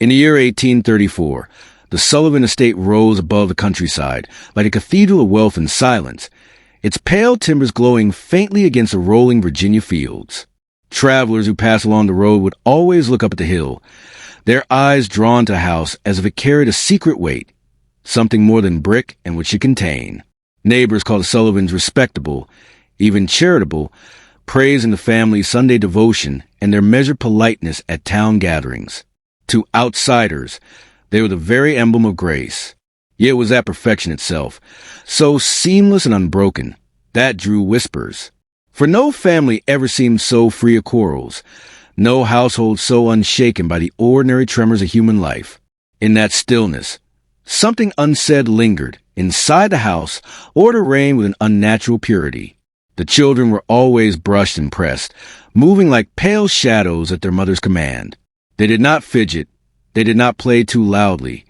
In the year 1834, the Sullivan estate rose above the countryside, like a cathedral of wealth and silence, its pale timbers glowing faintly against the rolling Virginia fields. Travelers who passed along the road would always look up at the hill, their eyes drawn to the house as if it carried a secret weight, something more than brick and what should contain. Neighbors called the Sullivans respectable, even charitable, praising the family's Sunday devotion and their measured politeness at town gatherings. To outsiders, they were the very emblem of grace. Yet it was that perfection itself, so seamless and unbroken, that drew whispers. For no family ever seemed so free of quarrels, no household so unshaken by the ordinary tremors of human life. In that stillness, something unsaid lingered inside the house, order reigned with an unnatural purity. The children were always brushed and pressed, moving like pale shadows at their mother's command. They did not fidget, they did not play too loudly,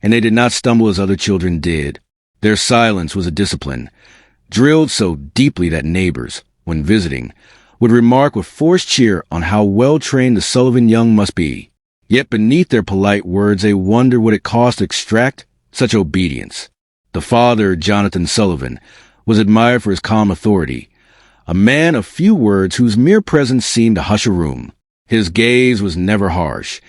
and they did not stumble as other children did. Their silence was a discipline, drilled so deeply that neighbors, when visiting, would remark with forced cheer on how well-trained the Sullivan young must be. Yet beneath their polite words they wondered what it cost to extract such obedience. The father, Jonathan Sullivan, was admired for his calm authority, a man of few words whose mere presence seemed to hush a room. His gaze was never harsh,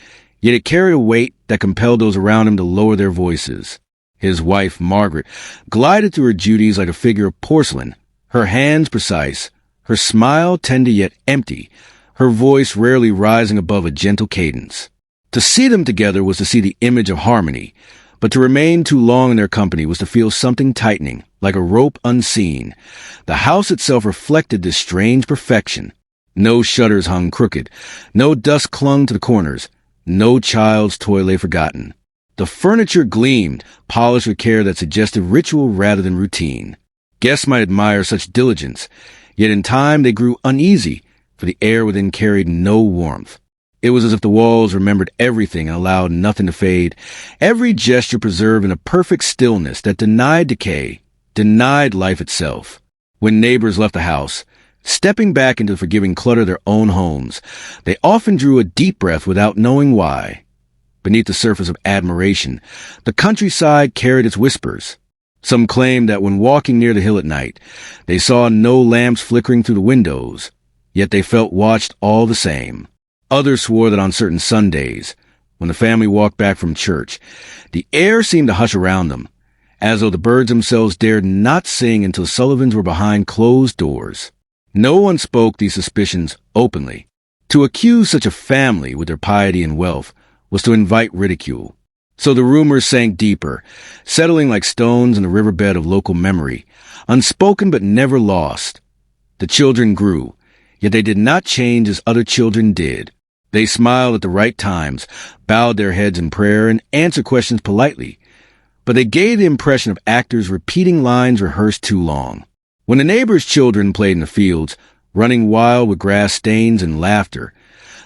yet it carried a weight that compelled those around him to lower their voices. His wife, Margaret, glided through her duties like a figure of porcelain, her hands precise, her smile tender yet empty, her voice rarely rising above a gentle cadence. To see them together was to see the image of harmony, but to remain too long in their company was to feel something tightening, like a rope unseen. The house itself reflected this strange perfection. No shutters hung crooked, no dust clung to the corners, no child's toy lay forgotten. The furniture gleamed, polished with care that suggested ritual rather than routine. Guests might admire such diligence, yet in time they grew uneasy, for the air within carried no warmth. It was as if the walls remembered everything and allowed nothing to fade, every gesture preserved in a perfect stillness that denied decay, denied life itself. When neighbors left the house, stepping back into the forgiving clutter of their own homes, they often drew a deep breath without knowing why. Beneath the surface of admiration, the countryside carried its whispers. Some claimed that when walking near the hill at night, they saw no lamps flickering through the windows, yet they felt watched all the same. Others swore that on certain Sundays, when the family walked back from church, the air seemed to hush around them, as though the birds themselves dared not sing until the Sullivans were behind closed doors. No one spoke these suspicions openly. To accuse such a family with their piety and wealth was to invite ridicule. So the rumors sank deeper, settling like stones in the riverbed of local memory, unspoken but never lost. The children grew, yet they did not change as other children did. They smiled at the right times, bowed their heads in prayer, and answered questions politely. But they gave the impression of actors repeating lines rehearsed too long. When the neighbors' children played in the fields, running wild with grass stains and laughter,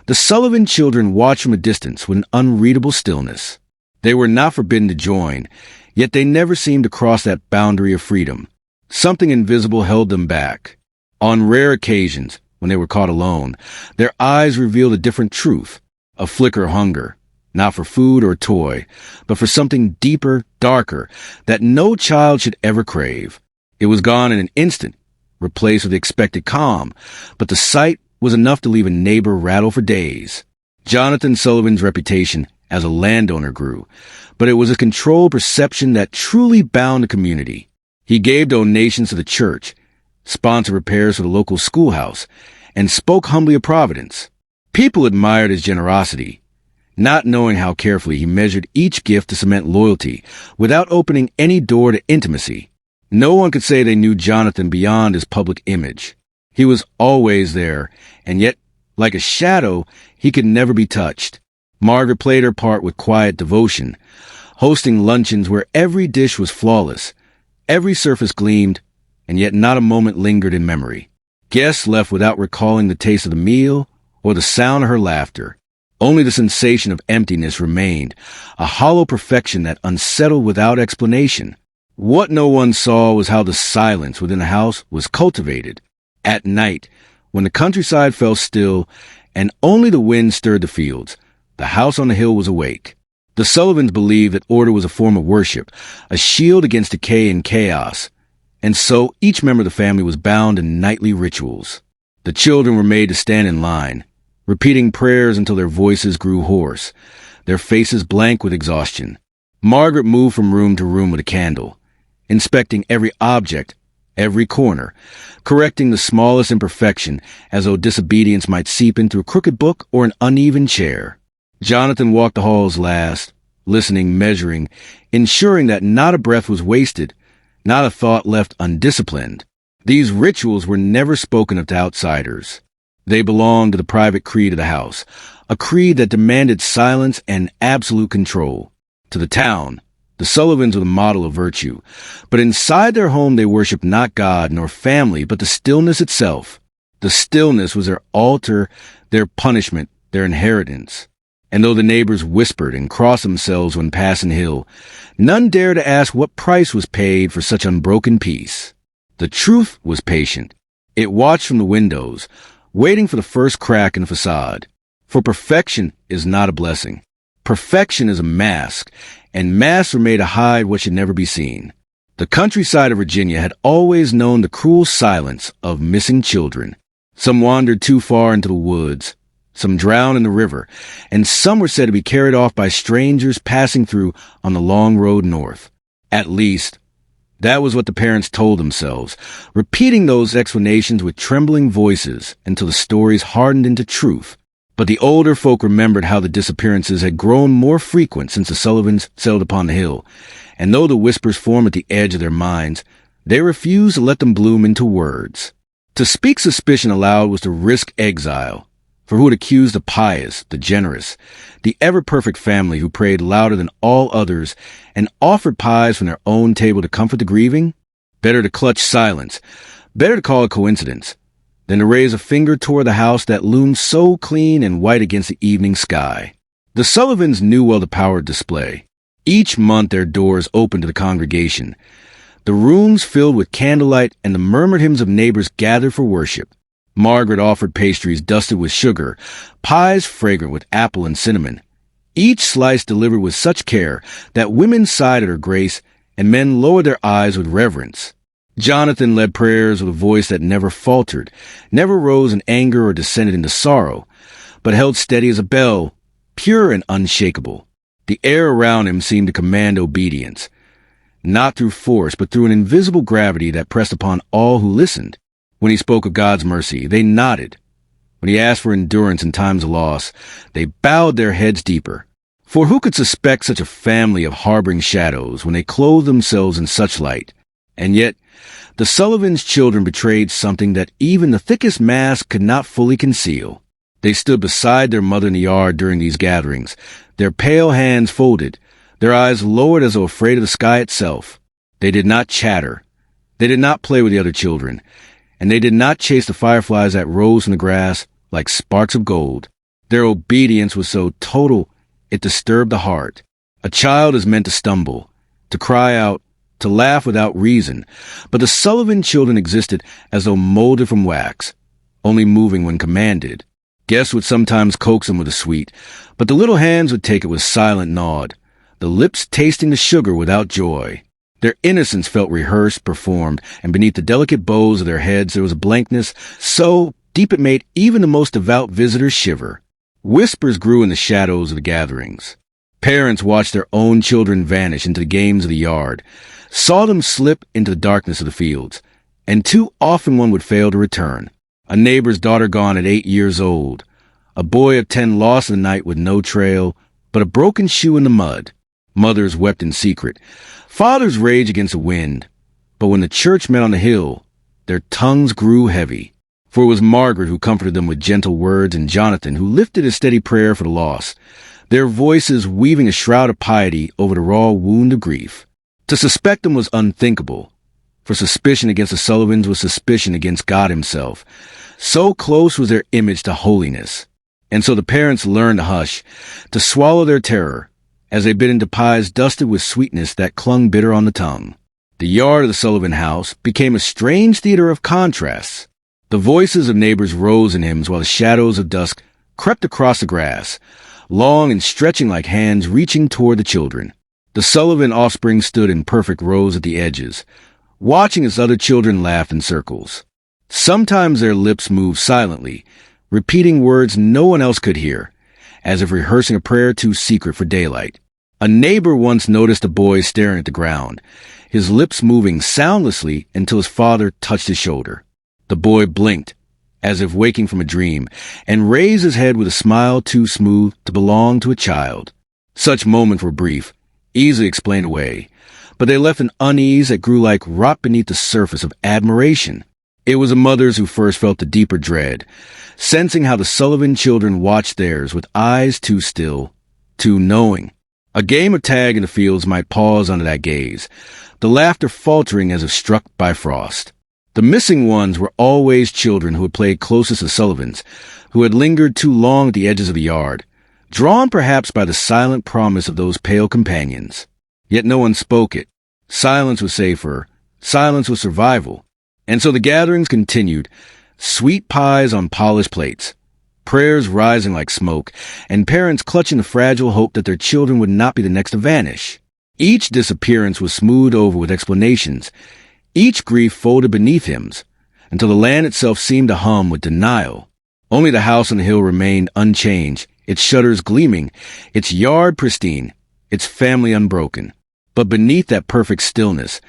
the Sullivan children watched from a distance with an unreadable stillness. They were not forbidden to join, yet they never seemed to cross that boundary of freedom. Something invisible held them back. On rare occasions, when they were caught alone, their eyes revealed a different truth, a flicker of hunger, not for food or toy, but for something deeper, darker, that no child should ever crave. It was gone in an instant, replaced with the expected calm, but the sight was enough to leave a neighbor rattled for days. Jonathan Sullivan's reputation as a landowner grew, but it was a controlled perception that truly bound the community. He gave donations to the church, sponsored repairs for the local schoolhouse, and spoke humbly of Providence. People admired his generosity, not knowing how carefully he measured each gift to cement loyalty without opening any door to intimacy. No one could say they knew Jonathan beyond his public image. He was always there, and yet, like a shadow, he could never be touched. Margaret played her part with quiet devotion, hosting luncheons where every dish was flawless, every surface gleamed, and yet not a moment lingered in memory. Guests left without recalling the taste of the meal or the sound of her laughter. Only the sensation of emptiness remained, a hollow perfection that unsettled without explanation. What no one saw was how the silence within the house was cultivated. At night, when the countryside fell still and only the wind stirred the fields, the house on the hill was awake. The Sullivans believed that order was a form of worship, a shield against decay and chaos, and so each member of the family was bound in nightly rituals. The children were made to stand in line, repeating prayers until their voices grew hoarse, their faces blank with exhaustion. Margaret moved from room to room with a candle, inspecting every object, every corner, correcting the smallest imperfection as though disobedience might seep into a crooked book or an uneven chair. Jonathan walked the halls last, listening, measuring, ensuring that not a breath was wasted, not a thought left undisciplined. These rituals were never spoken of to outsiders. They belonged to the private creed of the house, a creed that demanded silence and absolute control. To the town, the Sullivans were the model of virtue, but inside their home they worshipped not God nor family, but the stillness itself. The stillness was their altar, their punishment, their inheritance. And though the neighbors whispered and crossed themselves when passing hill, none dared to ask what price was paid for such unbroken peace. The truth was patient. It watched from the windows, waiting for the first crack in the facade. For perfection is not a blessing. Perfection is a mask, and masks were made to hide what should never be seen. The countryside of Virginia had always known the cruel silence of missing children. Some wandered too far into the woods, some drowned in the river, and some were said to be carried off by strangers passing through on the long road north. At least, that was what the parents told themselves, repeating those explanations with trembling voices until the stories hardened into truth. But the older folk remembered how the disappearances had grown more frequent since the Sullivans settled upon the hill, and though the whispers formed at the edge of their minds, they refused to let them bloom into words. To speak suspicion aloud was to risk exile, for who would accuse the pious, the generous, the ever-perfect family who prayed louder than all others and offered pies from their own table to comfort the grieving? Better to clutch silence, better to call it coincidence, than to raise a finger toward the house that loomed so clean and white against the evening sky. The Sullivans knew well the power of display. Each month their doors opened to the congregation. The rooms filled with candlelight and the murmured hymns of neighbors gathered for worship. Margaret offered pastries dusted with sugar, pies fragrant with apple and cinnamon, each slice delivered with such care that women sighed at her grace and men lowered their eyes with reverence. Jonathan led prayers with a voice that never faltered, never rose in anger or descended into sorrow, but held steady as a bell, pure and unshakable. The air around him seemed to command obedience, not through force, but through an invisible gravity that pressed upon all who listened. When he spoke of God's mercy, they nodded. When he asked for endurance in times of loss, they bowed their heads deeper. For who could suspect such a family of harboring shadows when they clothed themselves in such light? And yet, the Sullivans' children betrayed something that even the thickest mask could not fully conceal. They stood beside their mother in the yard during these gatherings, their pale hands folded, their eyes lowered as though afraid of the sky itself. They did not chatter. They did not play with the other children, and they did not chase the fireflies that rose from the grass like sparks of gold. Their obedience was so total, it disturbed the heart. A child is meant to stumble, to cry out, to laugh without reason, but the Sullivan children existed as though molded from wax, only moving when commanded. Guests would sometimes coax them with a sweet, but the little hands would take it with silent nod, the lips tasting the sugar without joy. Their innocence felt rehearsed, performed, and beneath the delicate bows of their heads there was a blankness so deep it made even the most devout visitors shiver. Whispers grew in the shadows of the gatherings. Parents watched their own children vanish into the games of the yard, saw them slip into the darkness of the fields, and too often one would fail to return. A neighbor's daughter gone at 8 years old, a boy of 10 lost in the night with no trail, but a broken shoe in the mud. Mothers wept in secret. Fathers raged against the wind. But when the church met on the hill, their tongues grew heavy. For it was Margaret who comforted them with gentle words and Jonathan who lifted a steady prayer for the lost, their voices weaving a shroud of piety over the raw wound of grief. To suspect them was unthinkable, for suspicion against the Sullivans was suspicion against God himself. So close was their image to holiness. And so the parents learned to hush, to swallow their terror, as they bit into pies dusted with sweetness that clung bitter on the tongue. The yard of the Sullivan house became a strange theater of contrasts. The voices of neighbors rose in hymns while the shadows of dusk crept across the grass. long and stretching like hands reaching toward the children. The Sullivan offspring stood in perfect rows at the edges, watching as other children laughed in circles. Sometimes their lips moved silently, repeating words no one else could hear, as if rehearsing a prayer too secret for daylight. A neighbor once noticed a boy staring at the ground, his lips moving soundlessly until his father touched his shoulder. The boy blinked, as if waking from a dream, and raised his head with a smile too smooth to belong to a child. Such moments were brief, easily explained away, but they left an unease that grew like rot beneath the surface of admiration. It was the mothers who first felt the deeper dread, sensing how the Sullivan children watched theirs with eyes too still, too knowing. A game of tag in the fields might pause under that gaze, the laughter faltering as if struck by frost. The missing ones were always children who had played closest to Sullivans, who had lingered too long at the edges of the yard, drawn perhaps by the silent promise of those pale companions. Yet no one spoke it. Silence was safer. Silence was survival. And so the gatherings continued, sweet pies on polished plates, prayers rising like smoke, and parents clutching the fragile hope that their children would not be the next to vanish. Each disappearance was smoothed over with explanations, each grief folded beneath hymns, until the land itself seemed to hum with denial. Only the house on the hill remained unchanged, its shutters gleaming, its yard pristine, its family unbroken. But beneath that perfect stillness,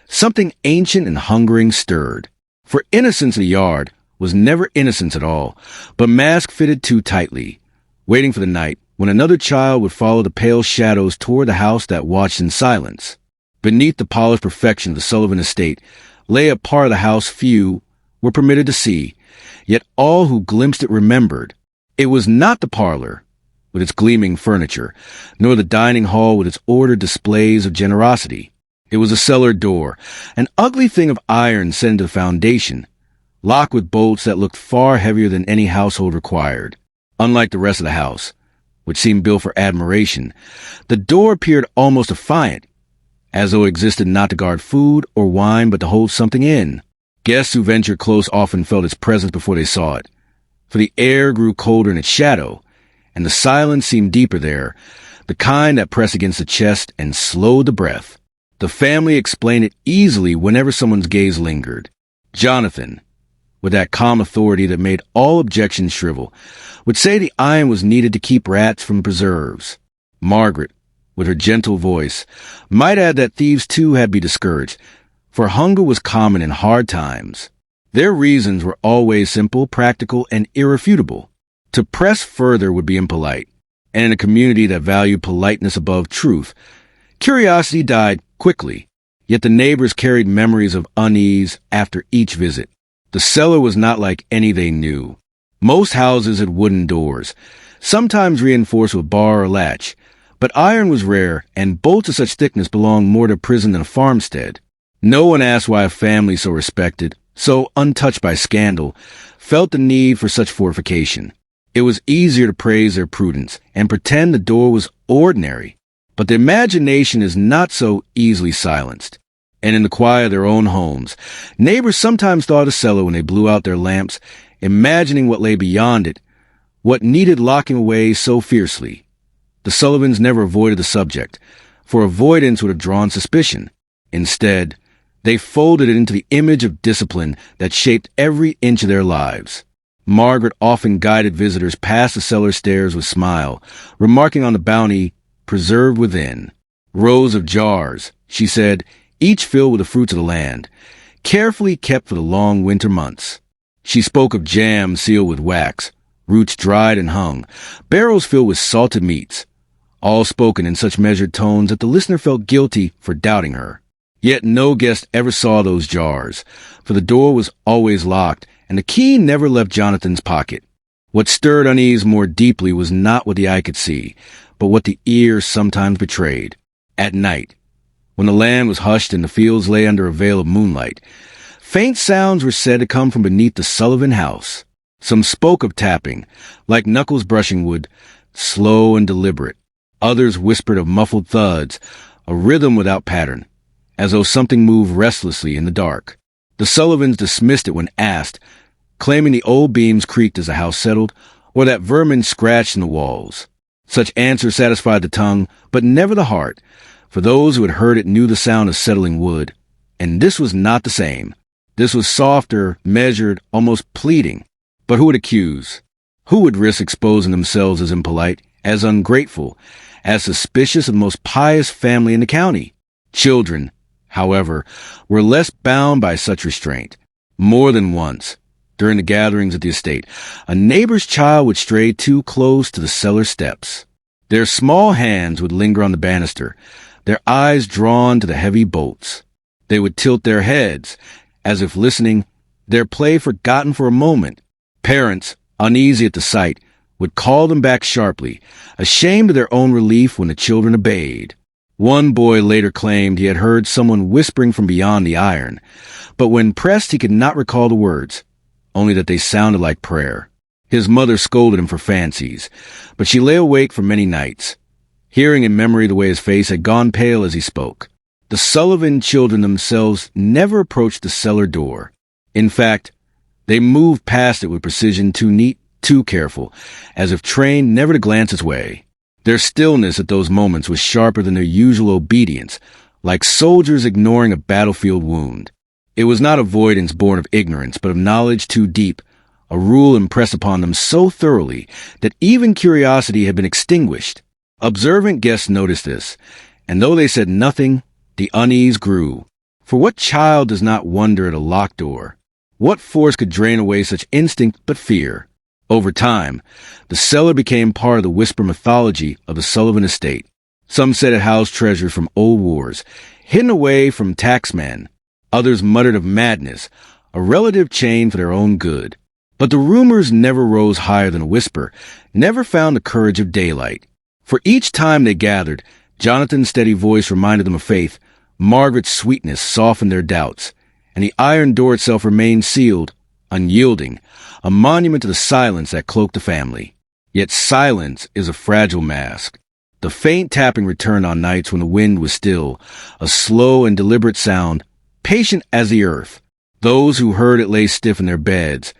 something ancient and hungering stirred. For innocence in the yard was never innocence at all, but mask fitted too tightly, waiting for the night when another child would follow the pale shadows toward the house that watched in silence. Beneath the polished perfection of the Sullivan estate lay a part of the house few were permitted to see, yet all who glimpsed it remembered. It was not the parlor, with its gleaming furniture, nor the dining hall with its ordered displays of generosity. It was a cellar door, an ugly thing of iron set into the foundation, locked with bolts that looked far heavier than any household required. Unlike the rest of the house, which seemed built for admiration, the door appeared almost defiant, as though it existed not to guard food or wine but to hold something in. Guests who ventured close often felt its presence before they saw it, for the air grew colder in its shadow, and the silence seemed deeper there, the kind that pressed against the chest and slowed the breath. The family explained it easily whenever someone's gaze lingered. Jonathan, with that calm authority that made all objections shrivel, would say the iron was needed to keep rats from preserves. Margaret, with her gentle voice, might add that thieves too had to be discouraged, for hunger was common in hard times. Their reasons were always simple, practical, and irrefutable. To press further would be impolite, and in a community that valued politeness above truth, curiosity died quickly, yet the neighbors carried memories of unease after each visit. The cellar was not like any they knew. Most houses had wooden doors, sometimes reinforced with bar or latch, but iron was rare, and bolts of such thickness belonged more to a prison than a farmstead. No one asked why a family so respected, so untouched by scandal, felt the need for such fortification. It was easier to praise their prudence and pretend the door was ordinary, but the imagination is not so easily silenced. And in the quiet of their own homes, neighbors sometimes thought of the cellar when they blew out their lamps, imagining what lay beyond it, what needed locking away so fiercely. The Sullivans never avoided the subject, for avoidance would have drawn suspicion. Instead, they folded it into the image of discipline that shaped every inch of their lives. Margaret often guided visitors past the cellar stairs with a smile, remarking on the bounty preserved within. Rows of jars, she said, each filled with the fruits of the land, carefully kept for the long winter months. She spoke of jam sealed with wax, roots dried and hung, barrels filled with salted meats, all spoken in such measured tones that the listener felt guilty for doubting her. Yet no guest ever saw those jars, for the door was always locked, and the key never left Jonathan's pocket. What stirred unease more deeply was not what the eye could see, but what the ear sometimes betrayed. At night, when the land was hushed and the fields lay under a veil of moonlight, faint sounds were said to come from beneath the Sullivan house. Some spoke of tapping, like knuckles brushing wood, slow and deliberate. Others whispered of muffled thuds, a rhythm without pattern, as though something moved restlessly in the dark. The Sullivans dismissed it when asked, claiming the old beams creaked as the house settled, or that vermin scratched in the walls. Such answers satisfied the tongue, but never the heart, for those who had heard it knew the sound of settling wood. And this was not the same. This was softer, measured, almost pleading. But who would accuse? Who would risk exposing themselves as impolite, as ungrateful, as suspicious of the most pious family in the county? Children, however, were less bound by such restraint. More than once, during the gatherings at the estate, a neighbor's child would stray too close to the cellar steps. Their small hands would linger on the banister, their eyes drawn to the heavy bolts. They would tilt their heads, as if listening, their play forgotten for a moment. Parents, uneasy at the sight, would call them back sharply, ashamed of their own relief when the children obeyed. One boy later claimed he had heard someone whispering from beyond the iron, but when pressed he could not recall the words, only that they sounded like prayer. His mother scolded him for fancies, but she lay awake for many nights, hearing in memory the way his face had gone pale as he spoke. The Sullivan children themselves never approached the cellar door. In fact, they moved past it with precision too neat, too careful, as if trained never to glance its way. Their stillness at those moments was sharper than their usual obedience, like soldiers ignoring a battlefield wound. It was not avoidance born of ignorance, but of knowledge too deep, a rule impressed upon them so thoroughly that even curiosity had been extinguished. Observant guests noticed this, and though they said nothing, the unease grew. For what child does not wonder at a locked door? What force could drain away such instinct but fear? Over time, the cellar became part of the whisper mythology of the Sullivan estate. Some said it housed treasures from old wars, hidden away from taxmen. Others muttered of madness, a relative chain for their own good. But the rumors never rose higher than a whisper, never found the courage of daylight. For each time they gathered, Jonathan's steady voice reminded them of faith, Margaret's sweetness softened their doubts, and the iron door itself remained sealed, unyielding, a monument to the silence that cloaked the family. Yet silence is a fragile mask. The faint tapping returned on nights when the wind was still, a slow and deliberate sound, patient as the earth. Those who heard it lay stiff in their beds,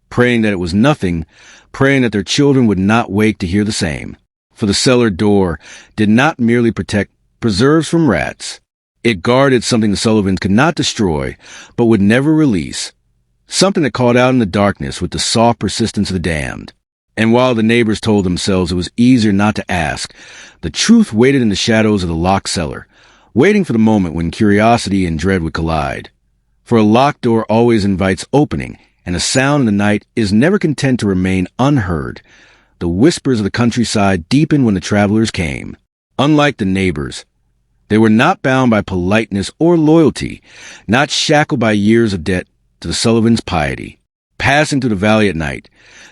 praying that it was nothing, praying that their children would not wake to hear the same. For the cellar door did not merely protect preserves from rats. It guarded something the Sullivans could not destroy, but would never release. Something that called out in the darkness with the soft persistence of the damned. And while the neighbors told themselves it was easier not to ask, the truth waited in the shadows of the locked cellar, waiting for the moment when curiosity and dread would collide. For a locked door always invites opening, and the sound in the night is never content to remain unheard. The whispers of the countryside deepened when the travelers came. Unlike the neighbors, they were not bound by politeness or loyalty, not shackled by years of debt to the Sullivans' piety. Passing through the valley at night,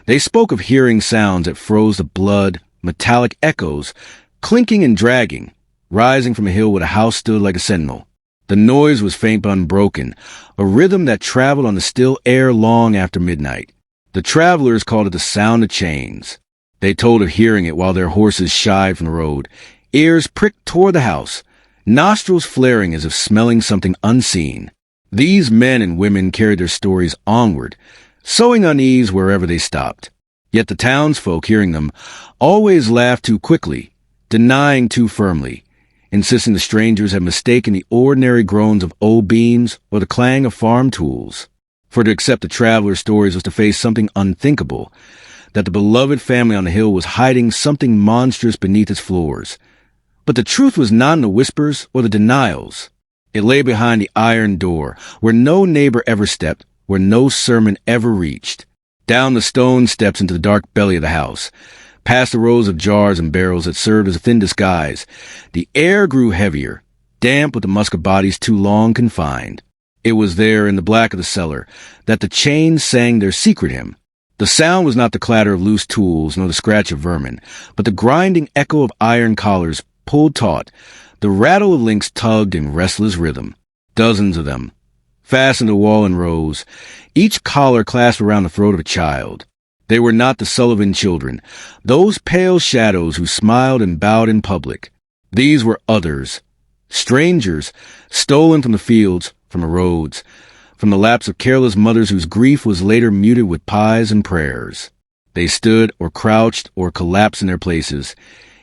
they spoke of hearing sounds that froze the blood, metallic echoes, clinking and dragging, rising from a hill where a house stood like a sentinel. The noise was faint but unbroken, a rhythm that traveled on the still air long after midnight. The travelers called it the sound of chains. They told of hearing it while their horses shied from the road, ears pricked toward the house, nostrils flaring as if smelling something unseen. These men and women carried their stories onward, sowing unease wherever they stopped. Yet the townsfolk, hearing them, always laughed too quickly, denying too firmly, insisting the strangers had mistaken the ordinary groans of old beams or the clang of farm tools. For to accept the traveler's stories was to face something unthinkable, that the beloved family on the hill was hiding something monstrous beneath its floors. But the truth was not in the whispers or the denials. It lay behind the iron door, where no neighbor ever stepped, where no sermon ever reached. Down the stone steps into the dark belly of the house, past the rows of jars and barrels that served as a thin disguise, the air grew heavier, damp with the musk of bodies too long confined. It was there, in the black of the cellar, that the chains sang their secret hymn. The sound was not the clatter of loose tools nor the scratch of vermin, but the grinding echo of iron collars pulled taut, the rattle of links tugged in restless rhythm. Dozens of them, fastened to the wall in rows, each collar clasped around the throat of a child. They were not the Sullivan children, those pale shadows who smiled and bowed in public. These were others, strangers, stolen from the fields, from the roads, from the laps of careless mothers whose grief was later muted with pies and prayers. They stood or crouched or collapsed in their places,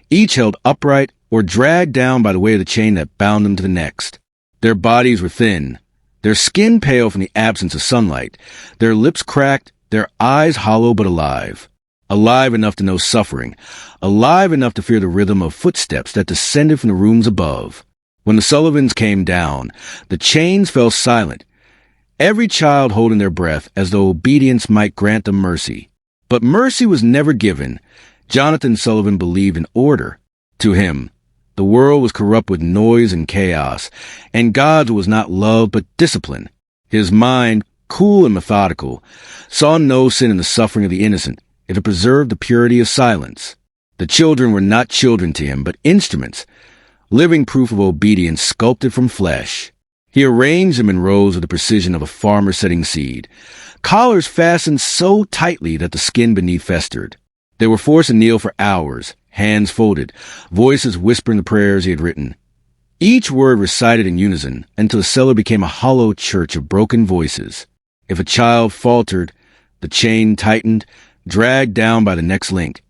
each held upright or dragged down by the weight of the chain that bound them to the next. Their bodies were thin, their skin pale from the absence of sunlight, their lips cracked, their eyes hollow but alive. Alive enough to know suffering, alive enough to fear the rhythm of footsteps that descended from the rooms above. When the Sullivans came down, the chains fell silent, every child holding their breath as though obedience might grant them mercy. But mercy was never given. Jonathan Sullivan believed in order. To him, the world was corrupt with noise and chaos, and God was not love but discipline. His mind, cool and methodical, saw no sin in the suffering of the innocent if it preserved the purity of silence. The children were not children to him, but instruments, living proof of obedience sculpted from flesh. He arranged them in rows with the precision of a farmer setting seed, collars fastened so tightly that the skin beneath festered. They were forced to kneel for hours, hands folded, voices whispering the prayers he had written. Each word recited in unison until the cellar became a hollow church of broken voices. If a child faltered, the chain tightened, dragged down by the next link.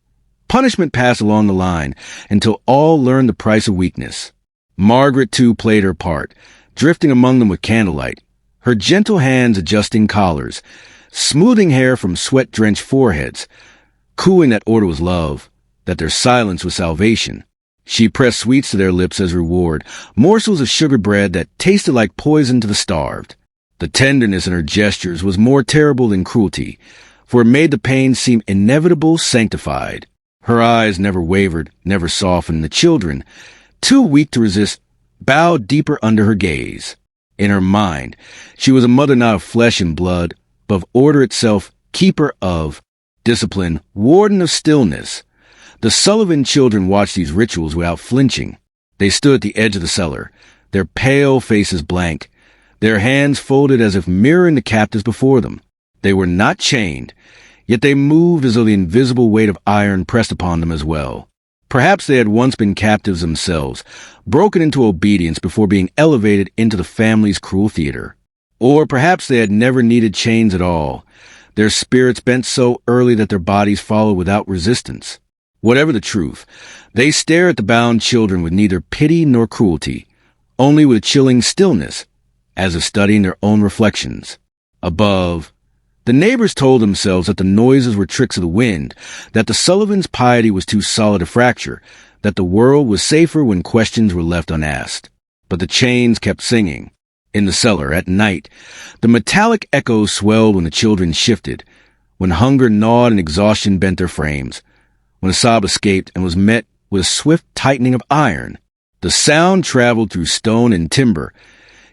Punishment passed along the line until all learned the price of weakness. Margaret, too, played her part, drifting among them with candlelight, her gentle hands adjusting collars, smoothing hair from sweat-drenched foreheads, cooing that order was love, that their silence was salvation. She pressed sweets to their lips as reward, morsels of sugar bread that tasted like poison to the starved. The tenderness in her gestures was more terrible than cruelty, for it made the pain seem inevitable, sanctified. Her eyes never wavered, never softened. The children, too weak to resist, bowed deeper under her gaze. In her mind, she was a mother not of flesh and blood, but of order itself, keeper of discipline, warden of stillness. The Sullivan children watched these rituals without flinching. They stood at the edge of the cellar, their pale faces blank, their hands folded as if mirroring the captives before them. They were not chained, yet they moved as though the invisible weight of iron pressed upon them as well. Perhaps they had once been captives themselves, broken into obedience before being elevated into the family's cruel theater. Or perhaps they had never needed chains at all, their spirits bent so early that their bodies followed without resistance. Whatever the truth, they stare at the bound children with neither pity nor cruelty, only with a chilling stillness, as if studying their own reflections. Above, the neighbors told themselves that the noises were tricks of the wind, that the Sullivans' piety was too solid to fracture, that the world was safer when questions were left unasked. But the chains kept singing. In the cellar, at night, the metallic echoes swelled when the children shifted, when hunger gnawed and exhaustion bent their frames, when a sob escaped and was met with a swift tightening of iron. The sound traveled through stone and timber,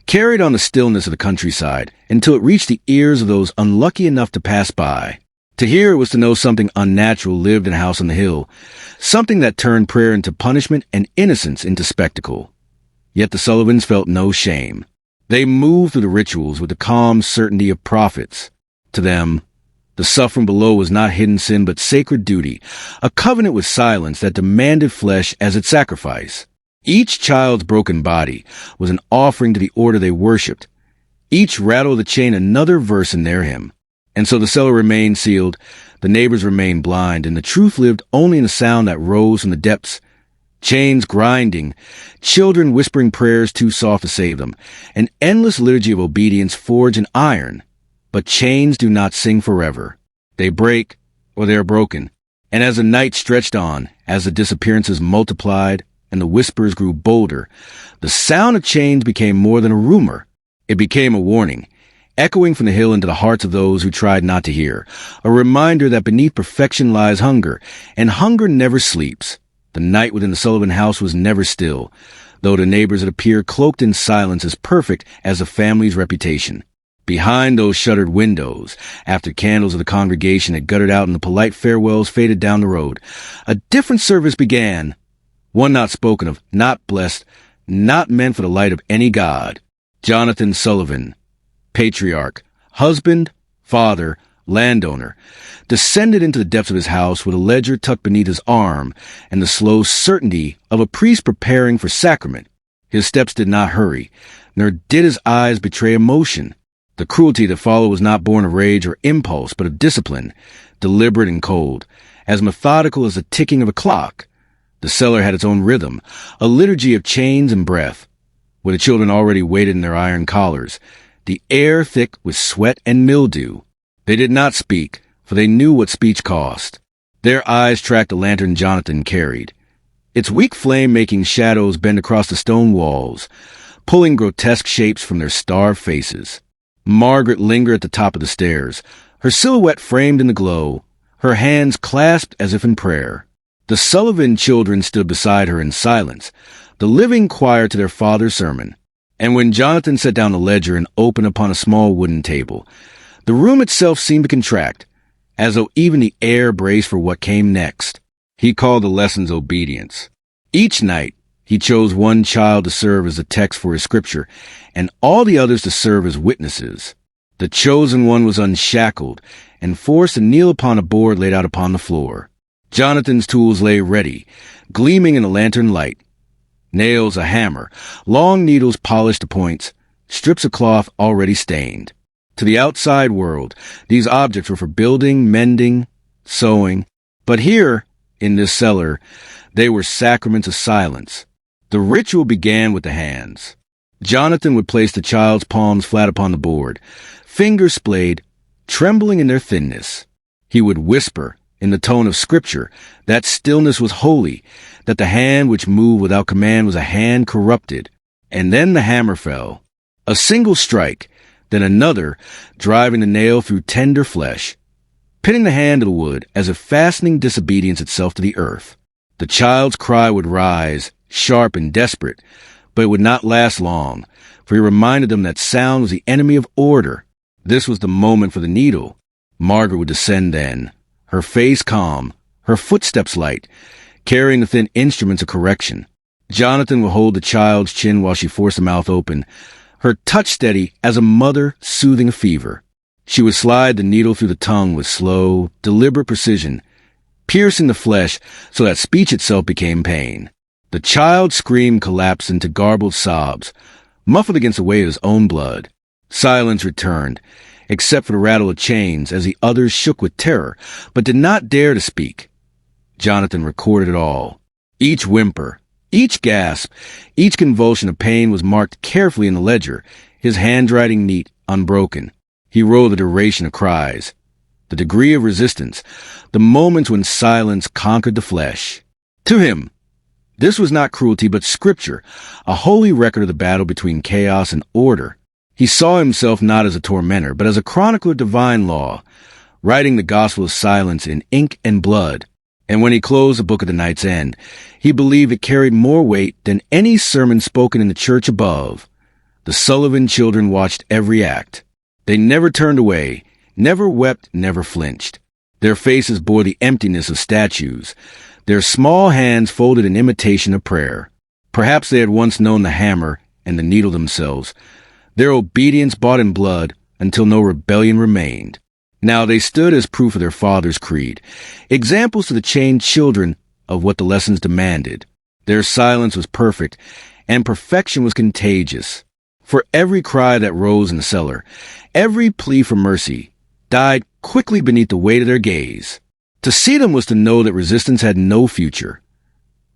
carried on the stillness of the countryside until it reached the ears of those unlucky enough to pass by. To hear it was to know something unnatural lived in a house on the hill, something that turned prayer into punishment and innocence into spectacle. Yet the Sullivans felt no shame. They moved through the rituals with the calm certainty of prophets. To them, the suffering below was not hidden sin but sacred duty, a covenant with silence that demanded flesh as its sacrifice. Each child's broken body was an offering to the order they worshipped, each rattle of the chain another verse in their hymn. And so the cellar remained sealed, the neighbors remained blind, and the truth lived only in the sound that rose from the depths. Chains grinding, children whispering prayers too soft to save them, an endless liturgy of obedience forged in iron. But chains do not sing forever. They break, or they are broken. And as the night stretched on, as the disappearances multiplied, and the whispers grew bolder, the sound of chains became more than a rumor. It became a warning, echoing from the hill into the hearts of those who tried not to hear, a reminder that beneath perfection lies hunger, and hunger never sleeps. The night within the Sullivan house was never still, though to neighbors it appeared cloaked in silence as perfect as the family's reputation. Behind those shuttered windows, after candles of the congregation had guttered out and the polite farewells faded down the road, a different service began. One not spoken of, not blessed, not meant for the light of any god. Jonathan Sullivan, patriarch, husband, father, landowner, descended into the depths of his house with a ledger tucked beneath his arm and the slow certainty of a priest preparing for sacrament. His steps did not hurry, nor did his eyes betray emotion. The cruelty that followed was not born of rage or impulse, but of discipline, deliberate and cold, as methodical as the ticking of a clock. The cellar had its own rhythm, a liturgy of chains and breath, where the children already waited in their iron collars, the air thick with sweat and mildew. They did not speak, for they knew what speech cost. Their eyes tracked the lantern Jonathan carried, its weak flame making shadows bend across the stone walls, pulling grotesque shapes from their starved faces. Margaret lingered at the top of the stairs, her silhouette framed in the glow, her hands clasped as if in prayer. The Sullivan children stood beside her in silence, the living choir to their father's sermon. And when Jonathan set down the ledger and opened upon a small wooden table, the room itself seemed to contract, as though even the air braced for what came next. He called the lessons obedience. Each night, he chose one child to serve as a text for his scripture, and all the others to serve as witnesses. The chosen one was unshackled and forced to kneel upon a board laid out upon the floor. Jonathan's tools lay ready, gleaming in the lantern light. Nails, a hammer, long needles polished to points, strips of cloth already stained. To the outside world, these objects were for building, mending, sewing. But here, in this cellar, they were sacraments of silence. The ritual began with the hands. Jonathan would place the child's palms flat upon the board, fingers splayed, trembling in their thinness. He would whisper, in the tone of Scripture, that stillness was holy, that the hand which moved without command was a hand corrupted. And then the hammer fell. A single strike, then another, driving the nail through tender flesh, pinning the hand to the wood as if fastening disobedience itself to the earth. The child's cry would rise, sharp and desperate, but it would not last long, for he reminded them that sound was the enemy of order. This was the moment for the needle. Margaret would descend then, her face calm, her footsteps light, carrying the thin instruments of correction. Jonathan would hold the child's chin while she forced the mouth open, her touch steady as a mother soothing a fever. She would slide the needle through the tongue with slow, deliberate precision, piercing the flesh so that speech itself became pain. The child's scream collapsed into garbled sobs, muffled against the weight of his own blood. Silence returned, except for the rattle of chains as the others shook with terror, but did not dare to speak. Jonathan recorded it all. Each whimper, each gasp, each convulsion of pain was marked carefully in the ledger, his handwriting neat, unbroken. He wrote the duration of cries, the degree of resistance, the moments when silence conquered the flesh. To him, this was not cruelty but scripture, a holy record of the battle between chaos and order. He saw himself not as a tormentor, but as a chronicler of divine law, writing the gospel of silence in ink and blood. And when he closed the book at the night's end, he believed it carried more weight than any sermon spoken in the church above. The Sullivan children watched every act. They never turned away, never wept, never flinched. Their faces bore the emptiness of statues, their small hands folded in imitation of prayer. Perhaps they had once known the hammer and the needle themselves, their obedience bought in blood until no rebellion remained. Now they stood as proof of their father's creed, examples to the chained children of what the lessons demanded. Their silence was perfect, and perfection was contagious. For every cry that rose in the cellar, every plea for mercy, died quickly beneath the weight of their gaze. To see them was to know that resistance had no future.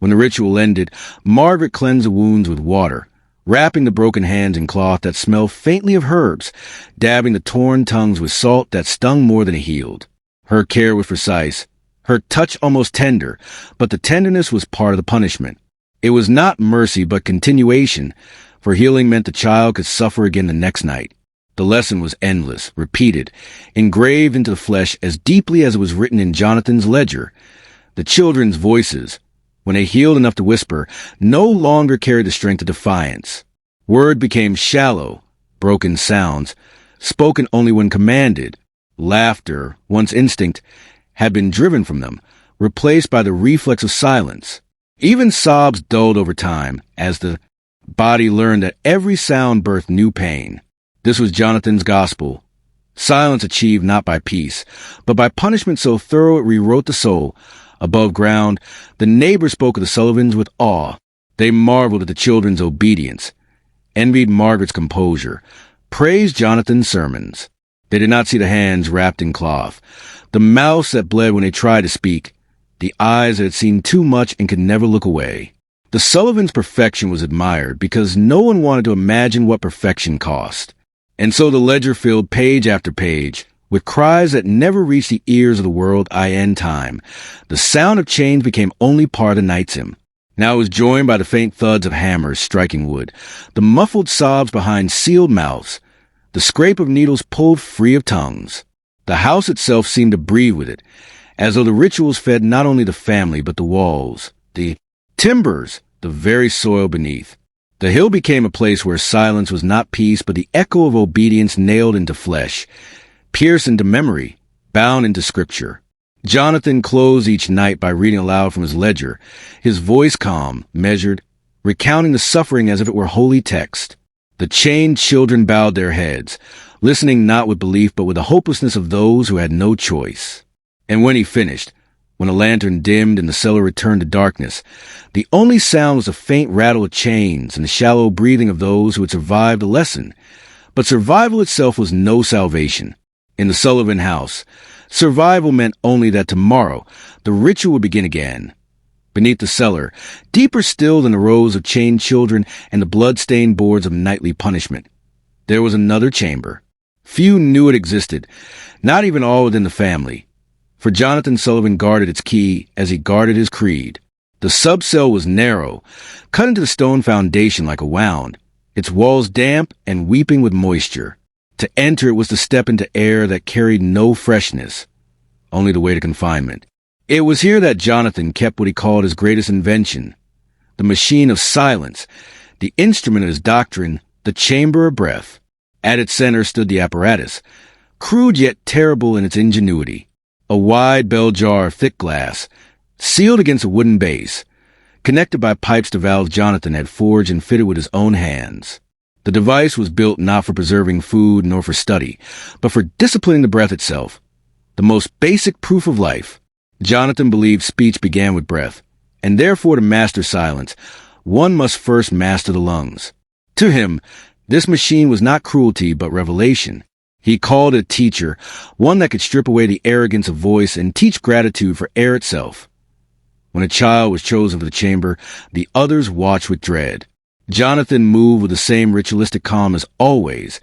When the ritual ended, Margaret cleansed the wounds with water, wrapping the broken hands in cloth that smelled faintly of herbs, dabbing the torn tongues with salt that stung more than it healed. Her care was precise, her touch almost tender, but the tenderness was part of the punishment. It was not mercy but continuation, for healing meant the child could suffer again the next night. The lesson was endless, repeated, engraved into the flesh as deeply as it was written in Jonathan's ledger. The children's voices, when they healed enough to whisper, no longer carried the strength of defiance. Word became shallow, broken sounds, spoken only when commanded. Laughter, once instinct, had been driven from them, replaced by the reflex of silence. Even sobs dulled over time, as the body learned that every sound birthed new pain. This was Jonathan's gospel. Silence achieved not by peace, but by punishment so thorough it rewrote the soul. Above ground, the neighbors spoke of the Sullivans with awe. They marveled at the children's obedience, envied Margaret's composure, praised Jonathan's sermons. They did not see the hands wrapped in cloth, the mouths that bled when they tried to speak, the eyes that had seen too much and could never look away. The Sullivans' perfection was admired because no one wanted to imagine what perfection cost. And so the ledger filled page after page, with cries that never reached the ears of the world in time. The sound of chains became only part of the night's hymn. Now it was joined by the faint thuds of hammers striking wood, the muffled sobs behind sealed mouths, the scrape of needles pulled free of tongues. The house itself seemed to breathe with it, as though the rituals fed not only the family but the walls, the timbers, the very soil beneath. The hill became a place where silence was not peace but the echo of obedience nailed into flesh, pierced into memory, bound into scripture. Jonathan closed each night by reading aloud from his ledger, his voice calm, measured, recounting the suffering as if it were holy text. The chained children bowed their heads, listening not with belief but with the hopelessness of those who had no choice. And when he finished, when the lantern dimmed and the cellar returned to darkness, the only sound was a faint rattle of chains and the shallow breathing of those who had survived the lesson. But survival itself was no salvation. In the Sullivan house, survival meant only that tomorrow the ritual would begin again. Beneath the cellar, deeper still than the rows of chained children and the blood-stained boards of nightly punishment, there was another chamber. Few knew it existed, not even all within the family. For Jonathan Sullivan guarded its key as he guarded his creed. The sub-cell was narrow, cut into the stone foundation like a wound, its walls damp and weeping with moisture. To enter it was to step into air that carried no freshness, only the weight of confinement. It was here that Jonathan kept what he called his greatest invention, the machine of silence, the instrument of his doctrine, the chamber of breath. At its center stood the apparatus, crude yet terrible in its ingenuity, a wide bell jar of thick glass, sealed against a wooden base, connected by pipes to valves Jonathan had forged and fitted with his own hands. The device was built not for preserving food nor for study, but for disciplining the breath itself, the most basic proof of life. Jonathan believed speech began with breath, and therefore to master silence, one must first master the lungs. To him, this machine was not cruelty but revelation. He called it a teacher, one that could strip away the arrogance of voice and teach gratitude for air itself. When a child was chosen for the chamber, the others watched with dread. Jonathan moved with the same ritualistic calm as always,